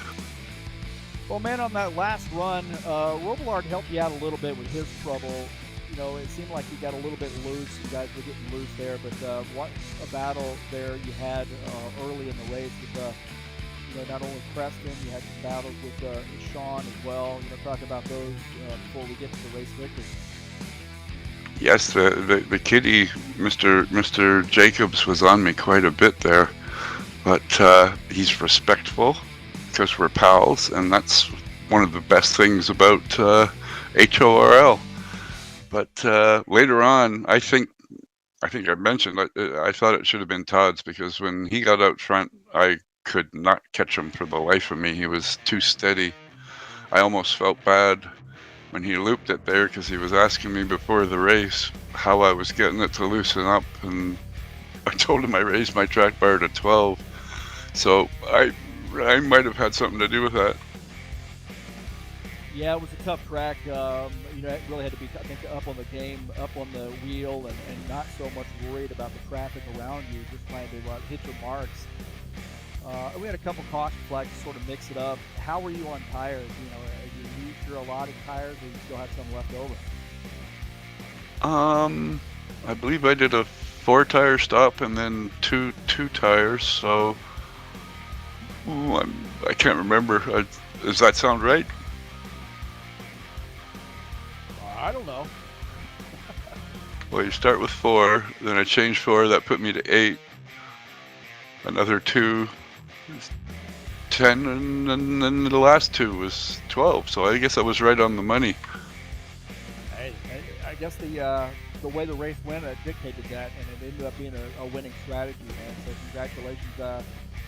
Well, man, on that last run, Robillard helped you out a little bit with his trouble. You know, it seemed like you got a little bit loose. You guys were getting loose there, but what a battle there you had early in the race with, you know, not only Preston, you had some battles with Sean as well. You know, talk about those before we get to the race victory. Yes, the kitty, Mr. Jacobs, was on me quite a bit there, but he's respectful because we're pals, and that's one of the best things about HORL. But later on, I think I mentioned I thought it should have been Todd's, because when he got out front, I could not catch him for the life of me. He was too steady. I almost felt bad when he looped it there, because he was asking me before the race how I was getting it to loosen up, and I told him I raised my track bar to 12. So I might have had something to do with that. Yeah, it was a tough track. You know, it really had to be, I think, up on the game, up on the wheel, and not so much worried about the traffic around you, just trying to hit your marks. We had a couple caution flags to sort of mix it up. How were you on tires? You know, did you use your allotted tires, or you still had some left over? I believe I did a 4-tire stop and then two tires. So I can't remember. Does that sound right? I don't know. Well, you start with 4, then I changed 4. That put me to 8. Another 2, 10, and then the last 2 was 12. So I guess I was right on the money. Hey, I guess the way the race went dictated that, and it ended up being a winning strategy, man. So congratulations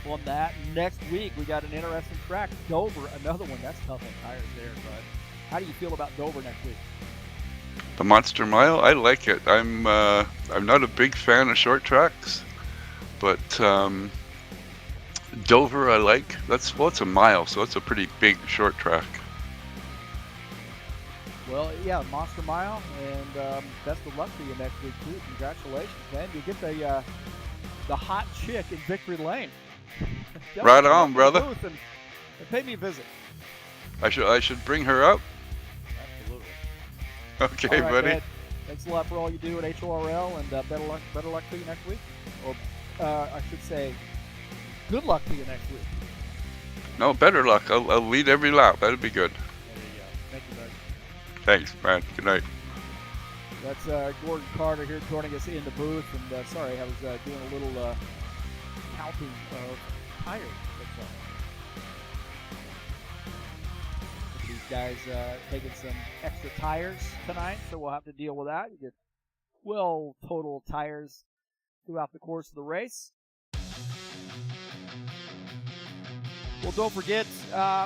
on that. Next week we got an interesting track, Dover, another one. That's tough on tires there, but how do you feel about Dover next week? The Monster Mile, I like it. I'm not a big fan of short tracks, but Dover I like. It's a mile, so it's a pretty big short track. Well, yeah, Monster Mile, and best of luck to you next week too. Congratulations, man! You get the hot chick in Victory Lane. Right on, brother. And pay me a visit. I should bring her up. Absolutely. Okay, All right, buddy. Ed, thanks a lot for all you do at HORL, and better luck to you next week. Or I should say, good luck to you next week. No, better luck. I'll lead every lap. That'd be good. There you go. Thank you, bud. Thanks, man. Good night. That's Gordon Carter here joining us in the booth. And sorry, I was doing a little counting of tires. That's all. These guys taking some extra tires tonight, so we'll have to deal with that. You get 12 total tires throughout the course of the race. Well, don't forget,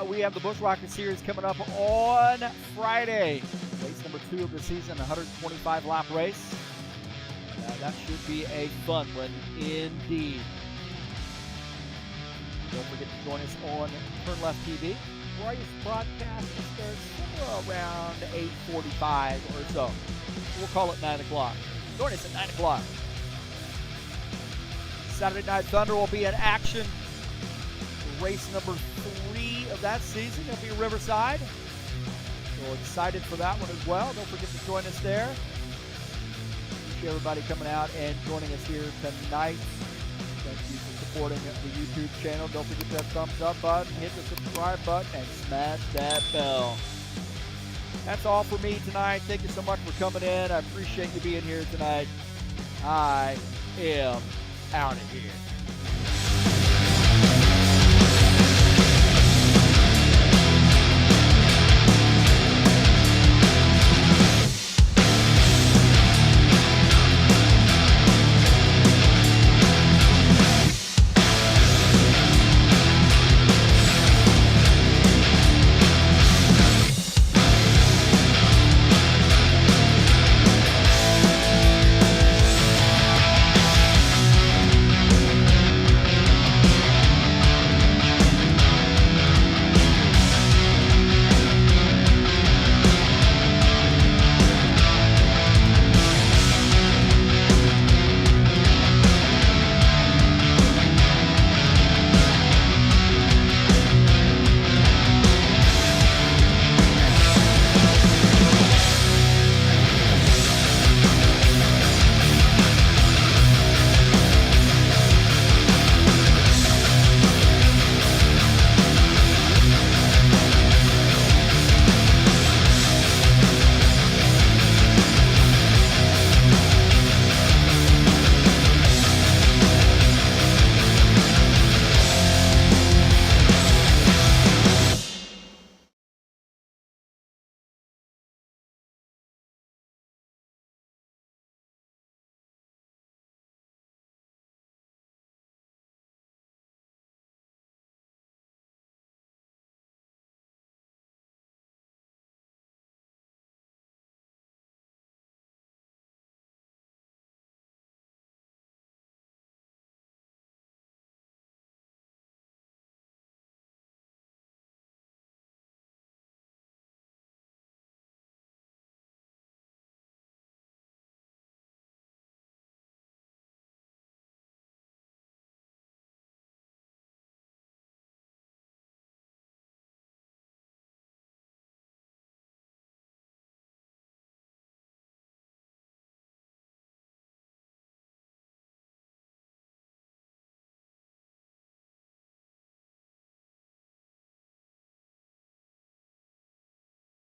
we have the Bushwhacker Series coming up on Friday. Race number 2 of the season, 125-lap race. That should be a fun one indeed. Don't forget to join us on TurnLeftTV. Where I used to broadcast starts somewhere around 8:45 or so. We'll call it 9 o'clock. Join us at 9 o'clock. Saturday Night Thunder will be in action. Race number 3 of that season. It'll be Riverside. So excited for that one as well. Don't forget to join us there. Appreciate everybody coming out and joining us here tonight. Thank you for supporting the YouTube channel. Don't forget that thumbs up button, hit the subscribe button, and smash that bell. That's all for me tonight. Thank you so much for coming in. I appreciate you being here tonight. I am out of here.